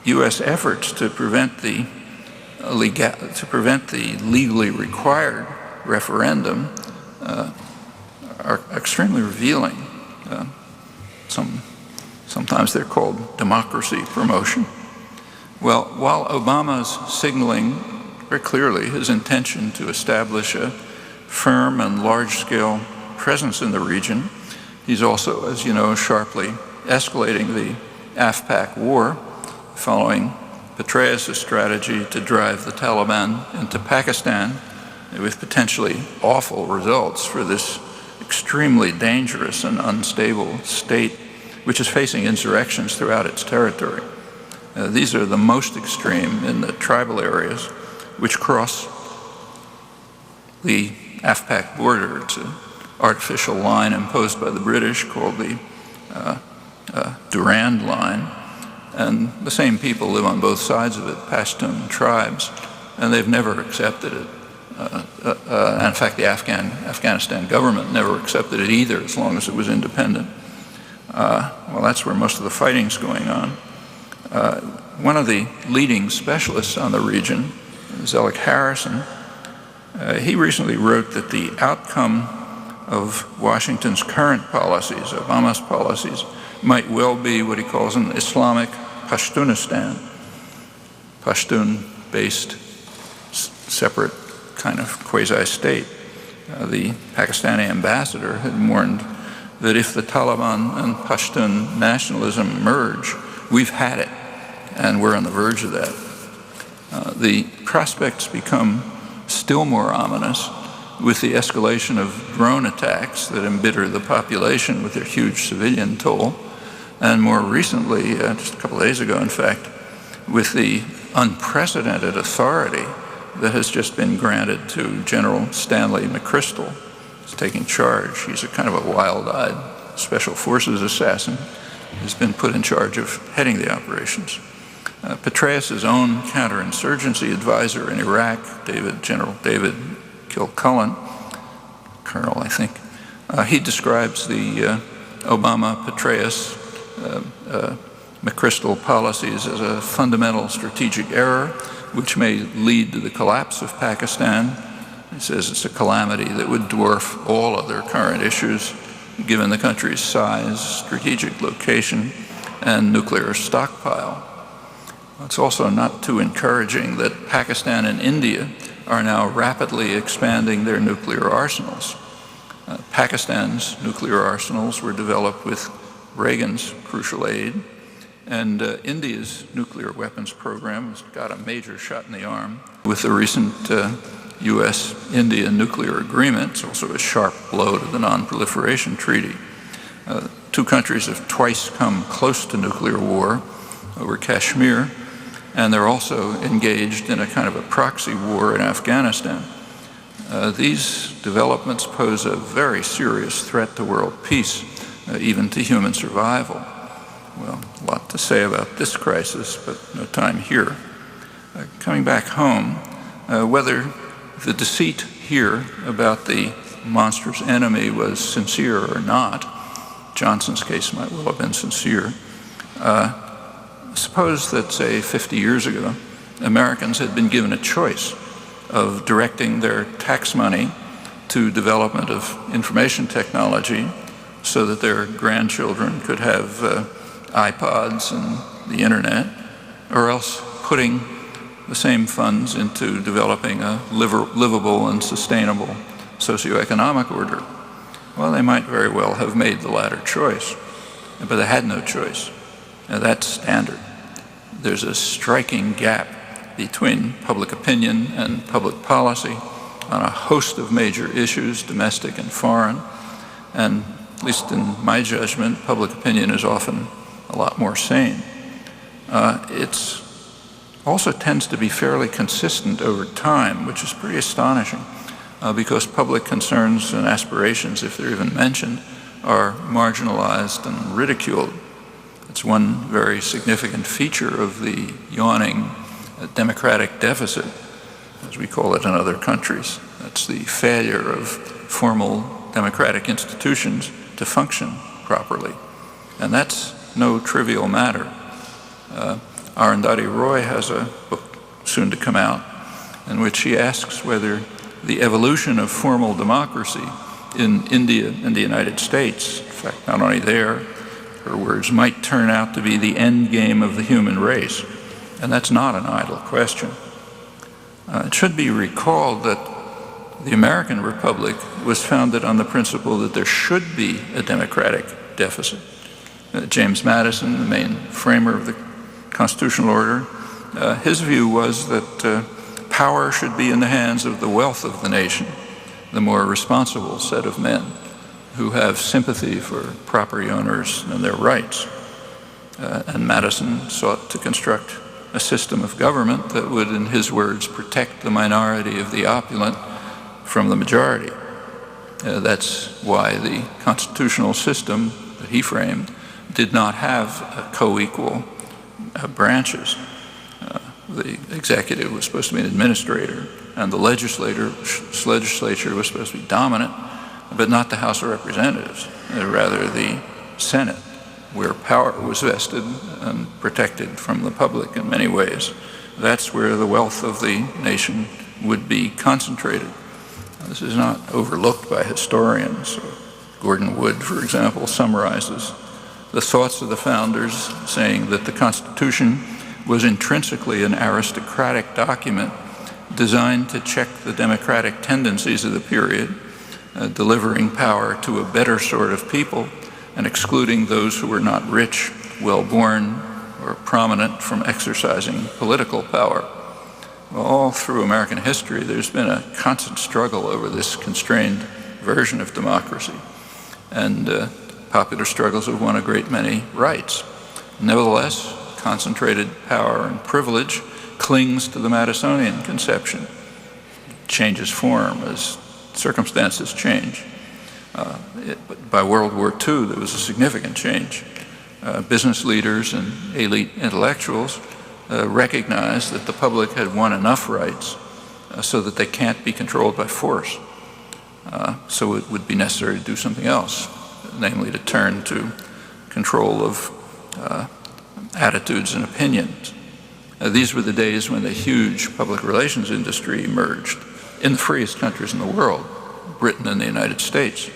U.S. efforts to prevent the legally required referendum are extremely revealing. Sometimes they're called democracy promotion. Well, while Obama's signaling very clearly his intention to establish a firm and large-scale presence in the region, he's also, as you know, sharply escalating the AfPak war, following Petraeus' strategy to drive the Taliban into Pakistan with potentially awful results for this extremely dangerous and unstable state, which is facing insurrections throughout its territory. These are the most extreme in the tribal areas, which cross the AfPak border. It's an artificial line imposed by the British called the Durand Line. And the same people live on both sides of it, Pashtun tribes, and they've never accepted it. In fact, the Afghanistan government never accepted it either, as long as it was independent. Well, that's where most of the fighting's going on. One of the leading specialists on the region, Zelig Harrison, he recently wrote that the outcome of Washington's current policies, Obama's policies, might well be what he calls an Islamic Pashtunistan, Pashtun-based separate kind of quasi-state. The Pakistani ambassador had warned that if the Taliban and Pashtun nationalism merge, we've had it, and we're on the verge of that. The prospects become still more ominous with the escalation of drone attacks that embitter the population with their huge civilian toll, and more recently, just a couple of days ago in fact, with the unprecedented authority that has just been granted to General Stanley McChrystal. He's taking charge. He's a kind of a wild-eyed special forces assassin who's been put in charge of heading the operations. Petraeus' own counterinsurgency advisor in Iraq, General David Kilcullen, Colonel, I think, he describes the Obama-Petraeus McChrystal policies as a fundamental strategic error which may lead to the collapse of Pakistan. He says it's a calamity that would dwarf all other current issues given the country's size, strategic location, and nuclear stockpile. It's also not too encouraging that Pakistan and India are now rapidly expanding their nuclear arsenals. Pakistan's nuclear arsenals were developed with Reagan's crucial aid, and India's nuclear weapons program has got a major shot in the arm with with the recent U.S.-India nuclear agreement, it's also a sharp blow to the Non-Proliferation Treaty. Two countries have twice come close to nuclear war over Kashmir, and they're also engaged in a kind of a proxy war in Afghanistan. These developments pose a very serious threat to world peace, even to human survival. Well, a lot to say about this crisis, but no time here. Coming back home, whether the deceit here about the monstrous enemy was sincere or not, Johnson's case might well have been sincere. Suppose that, say, 50 years ago, Americans had been given a choice of directing their tax money to development of information technology so that their grandchildren could have iPods and the internet, or else putting the same funds into developing a livable and sustainable socioeconomic order. Well, they might very well have made the latter choice, but they had no choice. That's standard. There's a striking gap between public opinion and public policy on a host of major issues, domestic and foreign, and at least in my judgment, public opinion is often a lot more sane. It also tends to be fairly consistent over time, which is pretty astonishing, because public concerns and aspirations, if they're even mentioned, are marginalized and ridiculed. It's one very significant feature of the yawning democratic deficit, as we call it in other countries. That's the failure of formal democratic institutions to function properly. And that's no trivial matter. Arundhati Roy has a book soon to come out in which she asks whether the evolution of formal democracy in India and the United States, in fact, not only there, her words, might turn out to be the end game of the human race. And that's not an idle question. It should be recalled that the American Republic was founded on the principle that there should be a democratic deficit. James Madison, the main framer of the constitutional order, his view was that power should be in the hands of the wealth of the nation, the more responsible set of men who have sympathy for property owners and their rights. And Madison sought to construct a system of government that would, in his words, protect the minority of the opulent from the majority. That's why the constitutional system that he framed did not have co-equal branches. The executive was supposed to be an administrator, and the legislature was supposed to be dominant, but not the House of Representatives, rather the Senate, where power was vested and protected from the public in many ways. That's where the wealth of the nation would be concentrated. This is not overlooked by historians. Gordon Wood, for example, summarizes the thoughts of the founders, saying that the Constitution was intrinsically an aristocratic document designed to check the democratic tendencies of the period, delivering power to a better sort of people and excluding those who were not rich, well-born, or prominent from exercising political power. Well, all through American history, there's been a constant struggle over this constrained version of democracy, and popular struggles have won a great many rights. Nevertheless, concentrated power and privilege clings to the Madisonian conception. It changes form as circumstances change. By World War II, there was a significant change. Business leaders and elite intellectuals recognized that the public had won enough rights so that they can't be controlled by force. So it would be necessary to do something else, namely to turn to control of attitudes and opinions. These were the days when the huge public relations industry emerged in the freest countries in the world, Britain and the United States,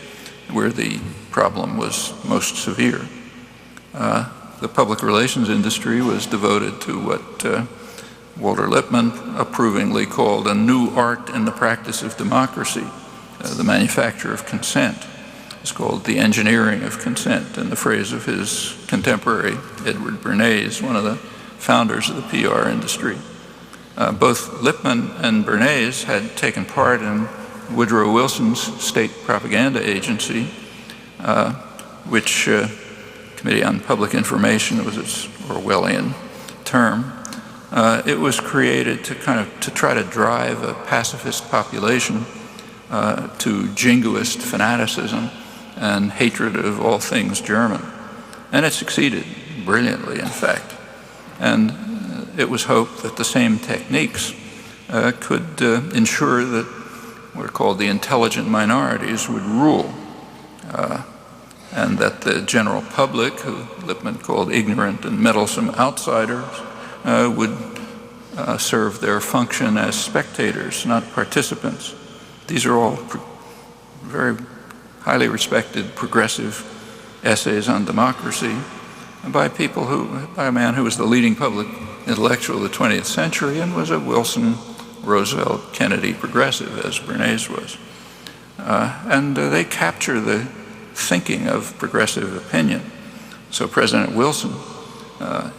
where the problem was most severe. The public relations industry was devoted to what Walter Lippmann approvingly called a new art in the practice of democracy, the manufacture of consent. It's called the engineering of consent, in the phrase of his contemporary, Edward Bernays, one of the founders of the PR industry. Both Lippmann and Bernays had taken part in Woodrow Wilson's state propaganda agency, which Committee on Public Information was its Orwellian term. It was created to try to drive a pacifist population to jingoist fanaticism and hatred of all things German. And it succeeded brilliantly, in fact. And it was hoped that the same techniques could ensure that what are called the intelligent minorities would rule, and that the general public, who Lippmann called ignorant and meddlesome outsiders, would serve their function as spectators, not participants. These are all very highly respected progressive essays on democracy by a man who was the leading public intellectual of the 20th century and was a Wilson, Roosevelt, Kennedy progressive, as Bernays was. And they capture the thinking of progressive opinion. So President Wilson,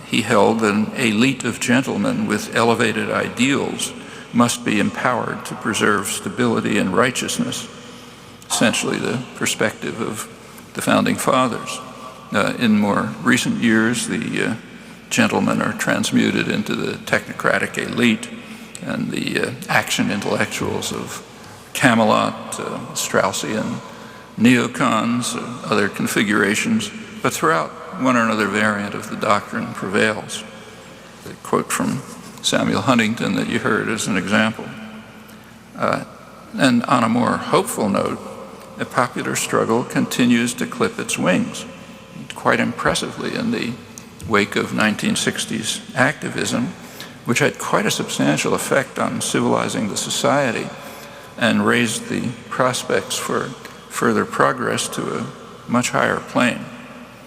he held an elite of gentlemen with elevated ideals must be empowered to preserve stability and righteousness, essentially the perspective of the Founding Fathers. In more recent years, the gentlemen are transmuted into the technocratic elite and the action intellectuals of Camelot, Straussian neocons, other configurations, but throughout one or another variant of the doctrine prevails. The quote from Samuel Huntington that you heard as an example. And on a more hopeful note, the popular struggle continues to clip its wings quite impressively in the wake of 1960s activism, which had quite a substantial effect on civilizing the society and raised the prospects for further progress to a much higher plane.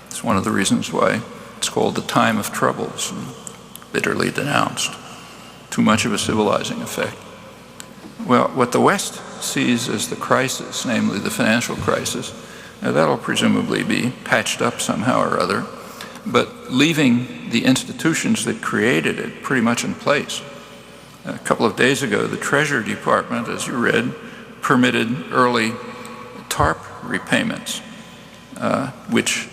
It's one of the reasons why it's called the time of troubles and bitterly denounced. Too much of a civilizing effect. Well, what the West sees as the crisis, namely the financial crisis, that'll presumably be patched up somehow or other, but leaving the institutions that created it pretty much in place. A couple of days ago, the Treasury Department, as you read, permitted early TARP repayments, which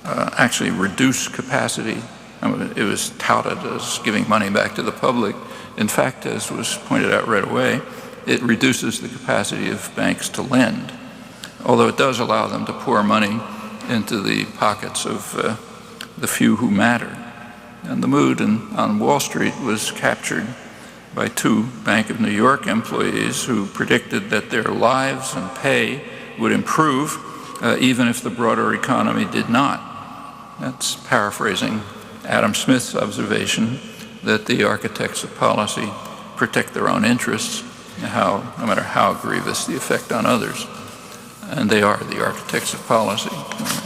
actually reduce capacity. I mean, it was touted as giving money back to the public. In fact, as was pointed out right away, it reduces the capacity of banks to lend, although it does allow them to pour money into the pockets of the few who matter. And the mood on Wall Street was captured by two Bank of New York employees who predicted that their lives and pay would improve even if the broader economy did not. That's paraphrasing Adam Smith's observation that the architects of policy protect their own interests, no matter how grievous the effect on others. And they are the architects of policy.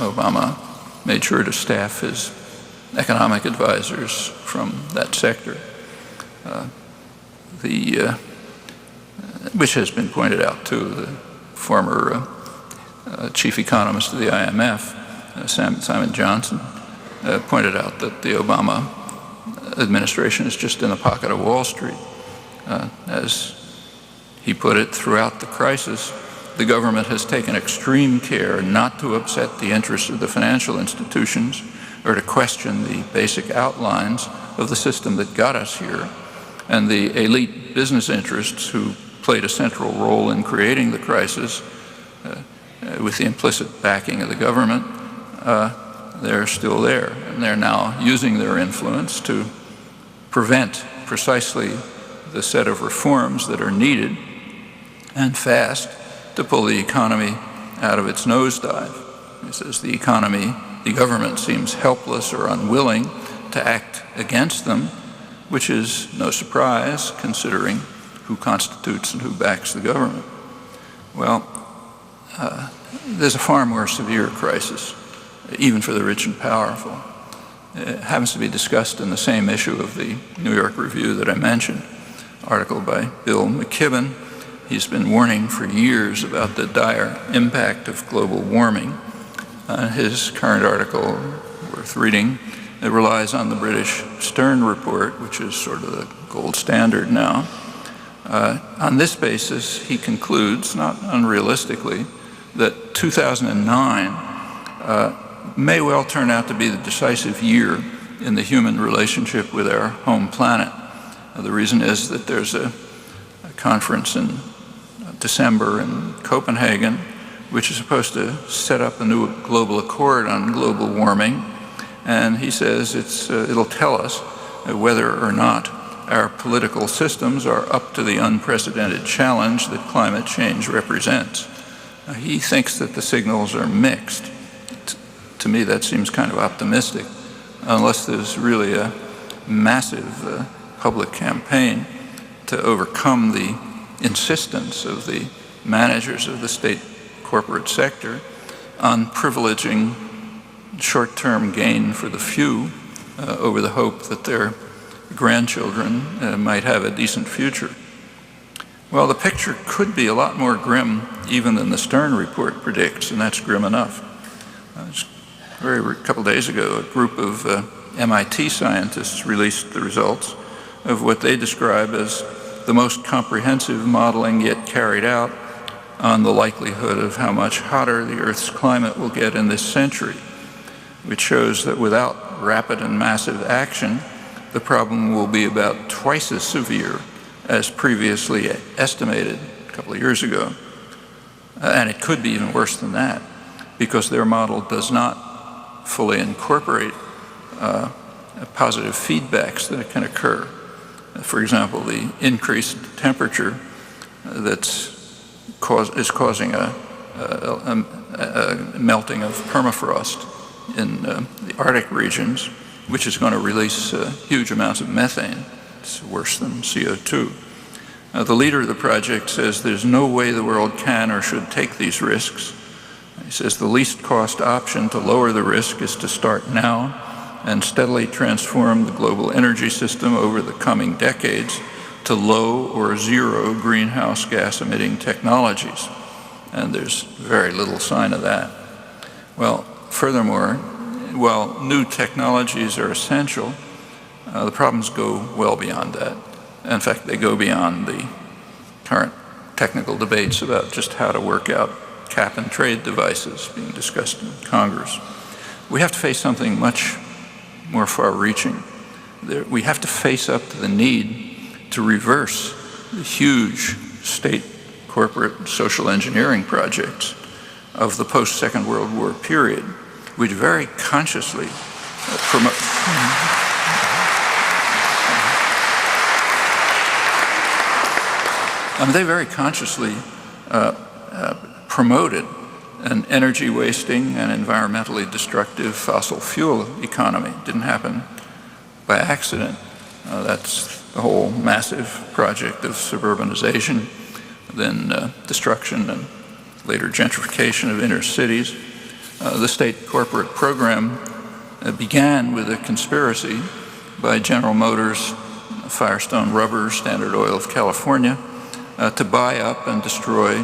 Obama made sure to staff his economic advisors from that sector, which has been pointed out too. The former chief economist of the IMF, Simon Johnson, pointed out that the Obama administration is just in the pocket of Wall Street. As he put it, throughout the crisis, the government has taken extreme care not to upset the interests of the financial institutions or to question the basic outlines of the system that got us here. And the elite business interests who played a central role in creating the crisis with the implicit backing of the government, they're still there. And they're now using their influence to prevent precisely the set of reforms that are needed and fast to pull the economy out of its nosedive. He says the government seems helpless or unwilling to act against them, which is no surprise considering who constitutes and who backs the government. Well, there's a far more severe crisis, even for the rich and powerful. It happens to be discussed in the same issue of the New York Review that I mentioned, article by Bill McKibben. He's been warning for years about the dire impact of global warming. His current article, worth reading, It relies on the British Stern report, which is sort of the gold standard now. On this basis, he concludes, not unrealistically, that 2009 may well turn out to be the decisive year in the human relationship with our home planet. The reason is that there's a conference in December in Copenhagen, which is supposed to set up a new global accord on global warming. And he says it'll tell us whether or not our political systems are up to the unprecedented challenge that climate change represents. He thinks that the signals are mixed. To me, that seems kind of optimistic, unless there's really a massive public campaign to overcome the insistence of the managers of the state corporate sector on privileging short-term gain for the few over the hope that their grandchildren might have a decent future. Well, the picture could be a lot more grim even than the Stern report predicts, and that's grim enough. A couple days ago, a group of MIT scientists released the results of what they describe as the most comprehensive modeling yet carried out on the likelihood of how much hotter the Earth's climate will get in this century, which shows that without rapid and massive action, the problem will be about twice as severe as previously estimated a couple of years ago. And it could be even worse than that, because their model does not fully incorporate positive feedbacks that can occur. For example, the increased temperature is causing a melting of permafrost in the Arctic regions, which is going to release huge amounts of methane. It's worse than CO2. The leader of the project says there's no way the world can or should take these risks. He says the least cost option to lower the risk is to start now and steadily transform the global energy system over the coming decades to low or zero greenhouse gas emitting technologies. And there's very little sign of that. Well, furthermore, while new technologies are essential, the problems go well beyond that. In fact, they go beyond the current technical debates about just how to work out cap and trade devices being discussed in Congress. We have to face something much more far-reaching. We have to face up to the need to reverse the huge state corporate social engineering projects of the post-Second World War period, which very consciously promote. They very consciously promoted an energy wasting and environmentally destructive fossil fuel economy. It didn't happen by accident. That's the whole massive project of suburbanization, then destruction and later gentrification of inner cities. The state corporate program began with a conspiracy by General Motors, Firestone Rubber, Standard Oil of California, to buy up and destroy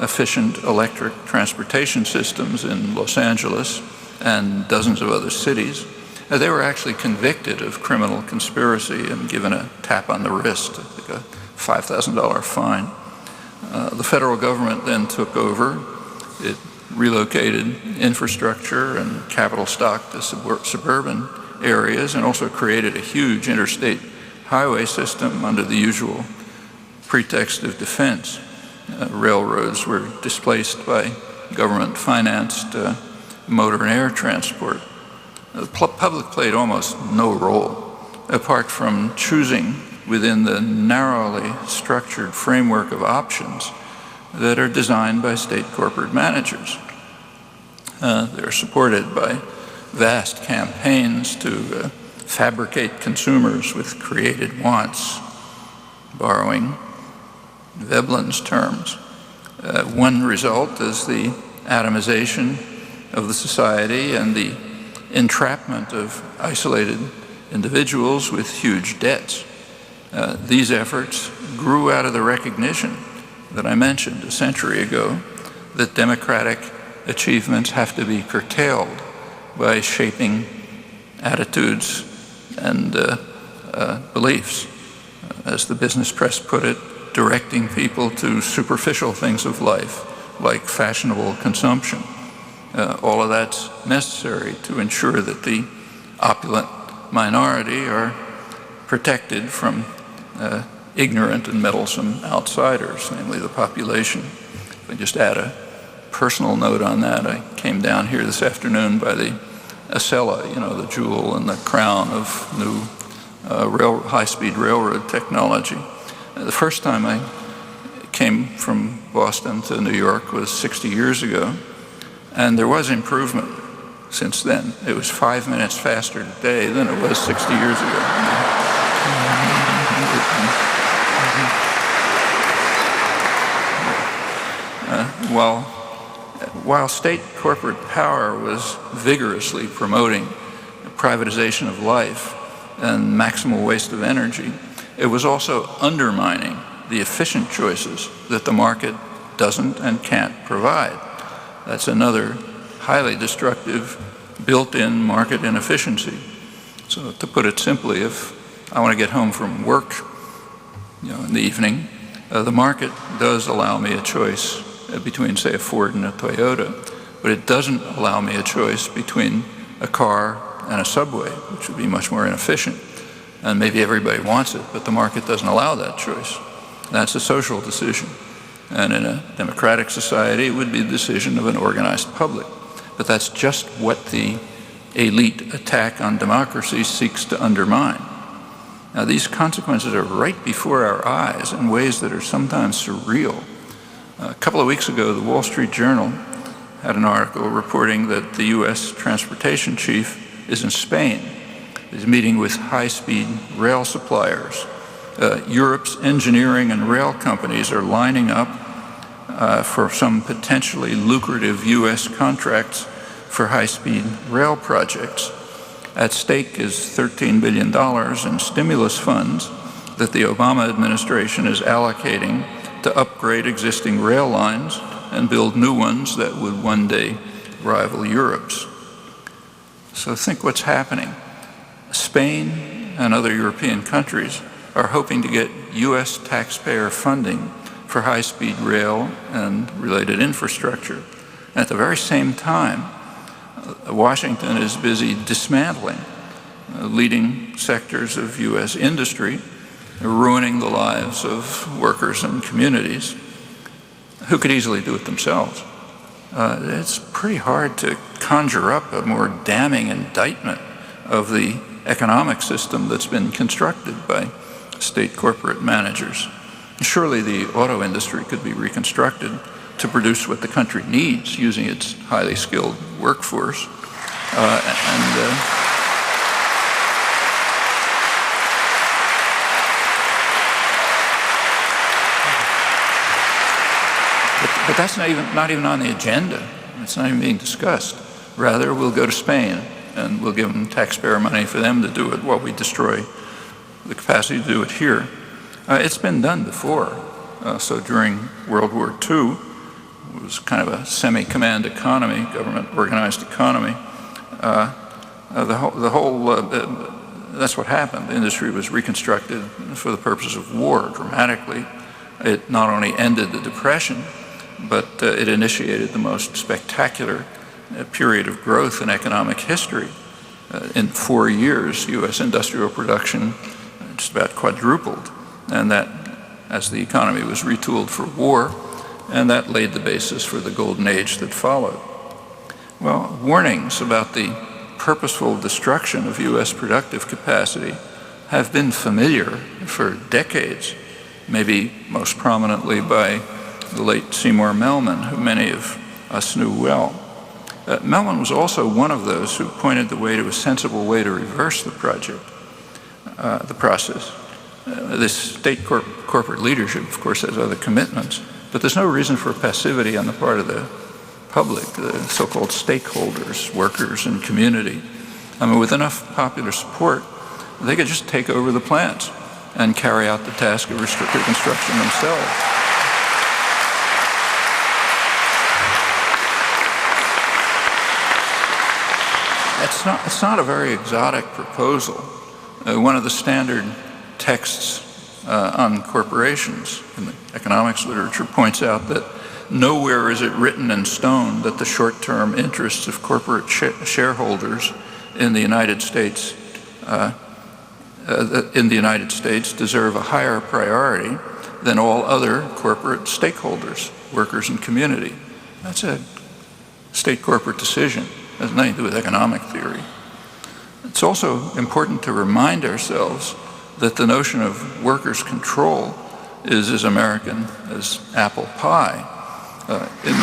efficient electric transportation systems in Los Angeles and dozens of other cities. They were actually convicted of criminal conspiracy and given a tap on the wrist, I think a $5,000 fine. The federal government then took over. It relocated infrastructure and capital stock to suburban areas and also created a huge interstate highway system under the usual pretext of defense. Railroads were displaced by government-financed motor and air transport. The public played almost no role, apart from choosing within the narrowly structured framework of options that are designed by state corporate managers. They're supported by vast campaigns to fabricate consumers with created wants, borrowing Veblen's terms. One result is the atomization of the society and the entrapment of isolated individuals with huge debts. These efforts grew out of the recognition that I mentioned a century ago that democratic achievements have to be curtailed by shaping attitudes and beliefs. As the business press put it, directing people to superficial things of life, like fashionable consumption. All of that's necessary to ensure that the opulent minority are protected from ignorant and meddlesome outsiders, namely the population. If I just add a personal note on that, I came down here this afternoon by the Acela, the jewel and the crown of new high-speed railroad technology. The first time I came from Boston to New York was 60 years ago, and there was improvement since then. It was 5 minutes faster today than it was 60 years ago. While state corporate power was vigorously promoting privatization of life and maximal waste of energy, it was also undermining the efficient choices that the market doesn't and can't provide. That's another highly destructive built-in market inefficiency. So to put it simply, if I want to get home from work in the evening, the market does allow me a choice between, say, a Ford and a Toyota, but it doesn't allow me a choice between a car and a subway, which would be much more inefficient. And maybe everybody wants it, but the market doesn't allow that choice. That's a social decision. And in a democratic society, it would be the decision of an organized public. But that's just what the elite attack on democracy seeks to undermine. Now, these consequences are right before our eyes in ways that are sometimes surreal. A couple of weeks ago, the Wall Street Journal had an article reporting that the U.S. transportation chief is in Spain. He's meeting with high-speed rail suppliers. Europe's engineering and rail companies are lining up for some potentially lucrative U.S. contracts for high-speed rail projects. At stake is $13 billion in stimulus funds that the Obama administration is allocating to upgrade existing rail lines and build new ones that would one day rival Europe's. So think what's happening. Spain and other European countries are hoping to get U.S. taxpayer funding for high-speed rail and related infrastructure. And at the very same time, Washington is busy dismantling leading sectors of U.S. industry, ruining the lives of workers and communities who could easily do it themselves. It's pretty hard to conjure up a more damning indictment of the economic system that's been constructed by state corporate managers. Surely the auto industry could be reconstructed to produce what the country needs using its highly skilled workforce. But that's not even on the agenda. It's not even being discussed. Rather, we'll go to Spain and we'll give them taxpayer money for them to do it while we destroy the capacity to do it here. It's been done before. So during World War II, it was kind of a semi-command economy, government-organized economy. That's what happened. The industry was reconstructed for the purpose of war dramatically. It not only ended the Depression, but it initiated the most spectacular period of growth in economic history. In 4 years, U.S. industrial production just about quadrupled, and that as the economy was retooled for war, and that laid the basis for the golden age that followed. Well, warnings about the purposeful destruction of U.S. productive capacity have been familiar for decades, maybe most prominently by the late Seymour Melman, who many of us knew well. Melman was also one of those who pointed the way to a sensible way to reverse the process. This state corporate leadership, of course, has other commitments, but there's no reason for passivity on the part of the public, the so-called stakeholders, workers, and community. I mean, with enough popular support, they could just take over the plants and carry out the task of reconstruction themselves. It's not a very exotic proposal. One of the standard texts on corporations in the economics literature points out that nowhere is it written in stone that the short-term interests of corporate shareholders in the United States deserve a higher priority than all other corporate stakeholders, workers and community. That's a state corporate decision. It has nothing to do with economic theory. It's also important to remind ourselves that the notion of workers' control is as American as apple pie. It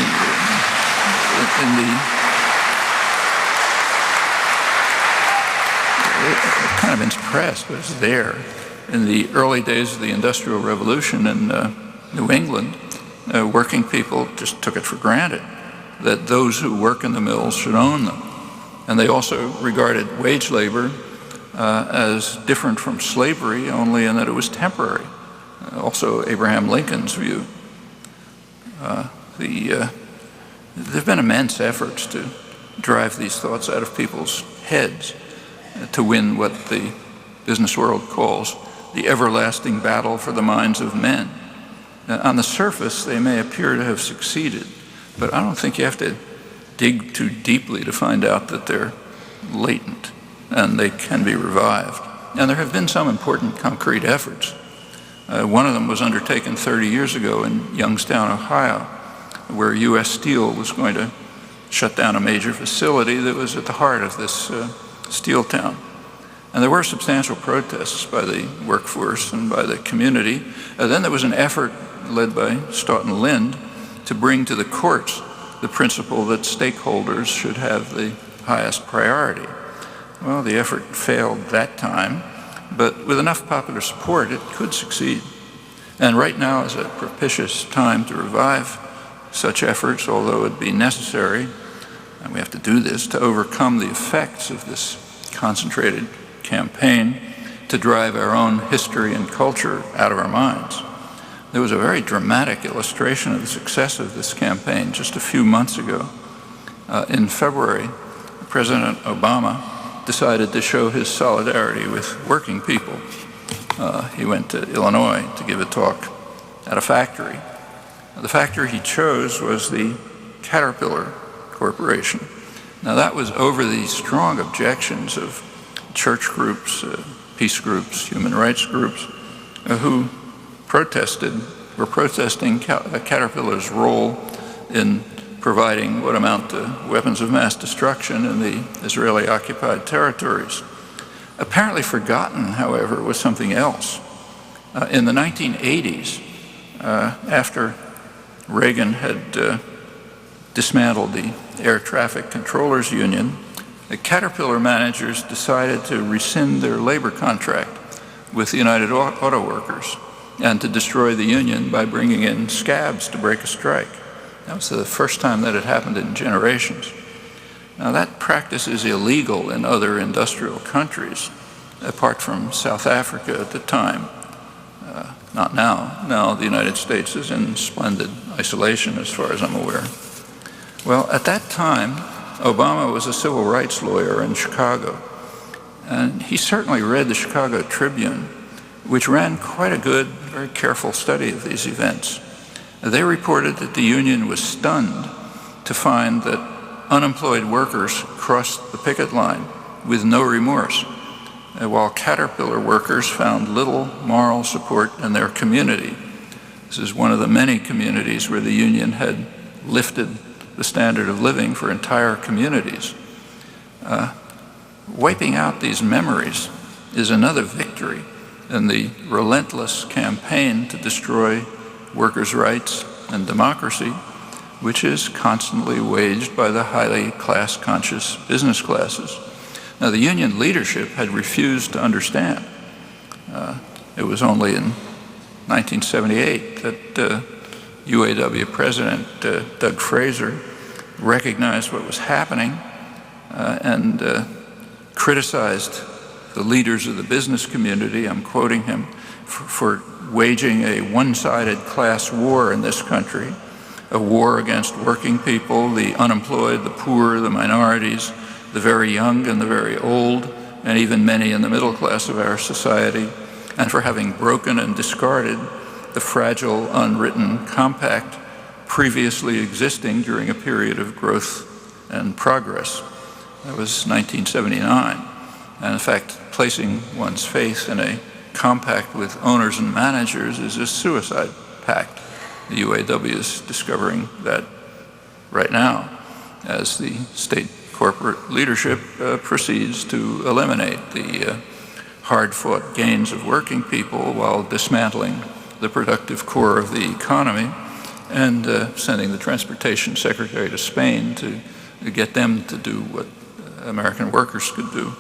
kind of impressed, but it's there. In the early days of the Industrial Revolution in New England, working people just took it for granted that those who work in the mills should own them. And they also regarded wage labor as different from slavery only in that it was temporary. Also Abraham Lincoln's view. There have been immense efforts to drive these thoughts out of people's heads to win what the business world calls the everlasting battle for the minds of men. On the surface, they may appear to have succeeded, but I don't think you have to dig too deeply to find out that they're latent and they can be revived. And there have been some important concrete efforts. One of them was undertaken 30 years ago in Youngstown, Ohio, where U.S. Steel was going to shut down a major facility that was at the heart of this steel town. And there were substantial protests by the workforce and by the community. Then there was an effort led by Stoughton Lynd to bring to the courts the principle that stakeholders should have the highest priority. Well, the effort failed that time, but with enough popular support, it could succeed. And right now is a propitious time to revive such efforts, although it be necessary, and we have to do this, to overcome the effects of this concentrated campaign to drive our own history and culture out of our minds. There was a very dramatic illustration of the success of this campaign just a few months ago. In February, President Obama decided to show his solidarity with working people. He went to Illinois to give a talk at a factory. The factory he chose was the Caterpillar Corporation. Now that was over the strong objections of church groups, peace groups, human rights groups, who were protesting Caterpillar's role in providing what amount to weapons of mass destruction in the Israeli-occupied territories. Apparently forgotten, however, was something else. In the 1980s, after Reagan had dismantled the Air Traffic Controllers Union, the Caterpillar managers decided to rescind their labor contract with the United Auto Workers and to destroy the union by bringing in scabs to break a strike. That was the first time that had happened in generations. Now that practice is illegal in other industrial countries, apart from South Africa at the time. Not now. Now the United States is in splendid isolation as far as I'm aware. Well, at that time, Obama was a civil rights lawyer in Chicago, and he certainly read the Chicago Tribune, which ran quite a good, very careful study of these events. They reported that the union was stunned to find that unemployed workers crossed the picket line with no remorse, while Caterpillar workers found little moral support in their community. This is one of the many communities where the union had lifted the standard of living for entire communities. Wiping out these memories is another victory in the relentless campaign to destroy workers' rights and democracy, which is constantly waged by the highly class-conscious business classes. Now, the union leadership had refused to understand. It was only in 1978 that UAW President Doug Fraser recognized what was happening and criticized the leaders of the business community, I'm quoting him, for waging a one-sided class war in this country, a war against working people, the unemployed, the poor, the minorities, the very young and the very old, and even many in the middle class of our society, and for having broken and discarded the fragile, unwritten compact previously existing during a period of growth and progress. That was 1979. And in fact, placing one's faith in a compact with owners and managers is a suicide pact. The UAW is discovering that right now as the state corporate leadership proceeds to eliminate the hard-fought gains of working people while dismantling the productive core of the economy and sending the transportation secretary to Spain to get them to do what American workers could do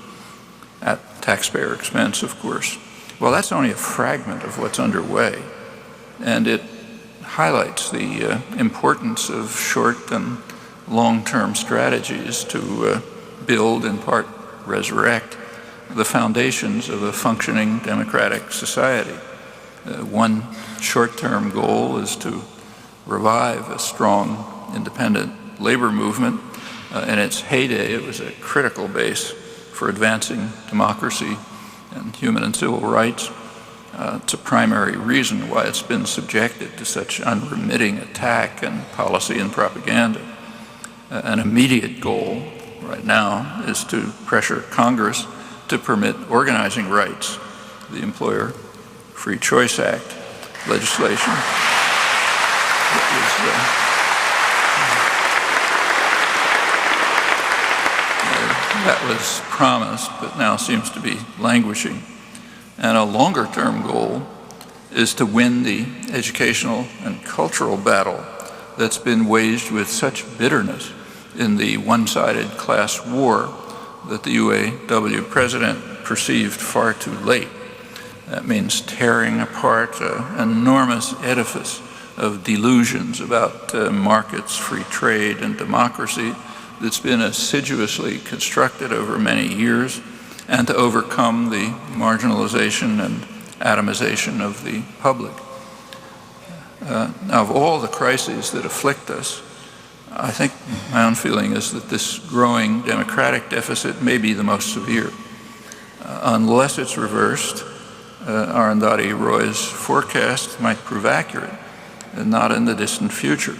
at taxpayer expense, of course. Well, that's only a fragment of what's underway, and it highlights the importance of short and long-term strategies to build, in part resurrect, the foundations of a functioning democratic society. One short-term goal is to revive a strong, independent labor movement. In its heyday, it was a critical base for advancing democracy and human and civil rights. It's a primary reason why it's been subjected to such unremitting attack and policy and propaganda. An immediate goal right now is to pressure Congress to permit organizing rights. The Employer Free Choice Act legislation that was promised, but now seems to be languishing. And a longer-term goal is to win the educational and cultural battle that's been waged with such bitterness in the one-sided class war that the UAW president perceived far too late. That means tearing apart an enormous edifice of delusions about markets, free trade, and democracy that's been assiduously constructed over many years, and to overcome the marginalization and atomization of the public. Now, of all the crises that afflict us, I think my own feeling is that this growing democratic deficit may be the most severe. Unless it's reversed, Arundhati Roy's forecast might prove accurate, and not in the distant future.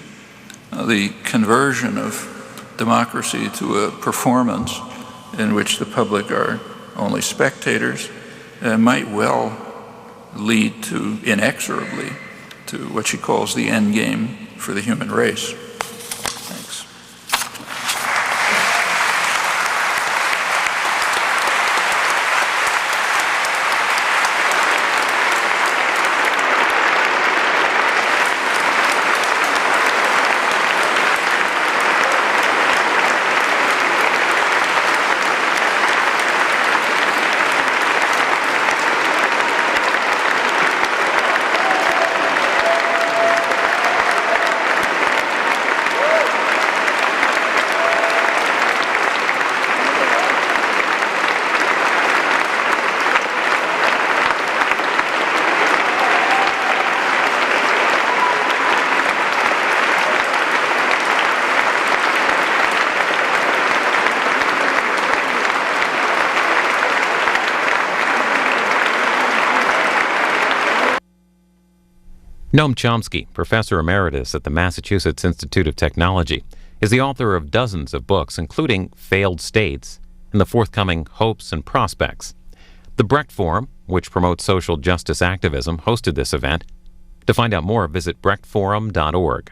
The conversion of democracy to a performance in which the public are only spectators might well lead to, inexorably, to what she calls the end game for the human race. Thanks. Noam Chomsky, professor emeritus at the Massachusetts Institute of Technology, is the author of dozens of books, including Failed States and the forthcoming Hopes and Prospects. The Brecht Forum, which promotes social justice activism, hosted this event. To find out more, visit brechtforum.org.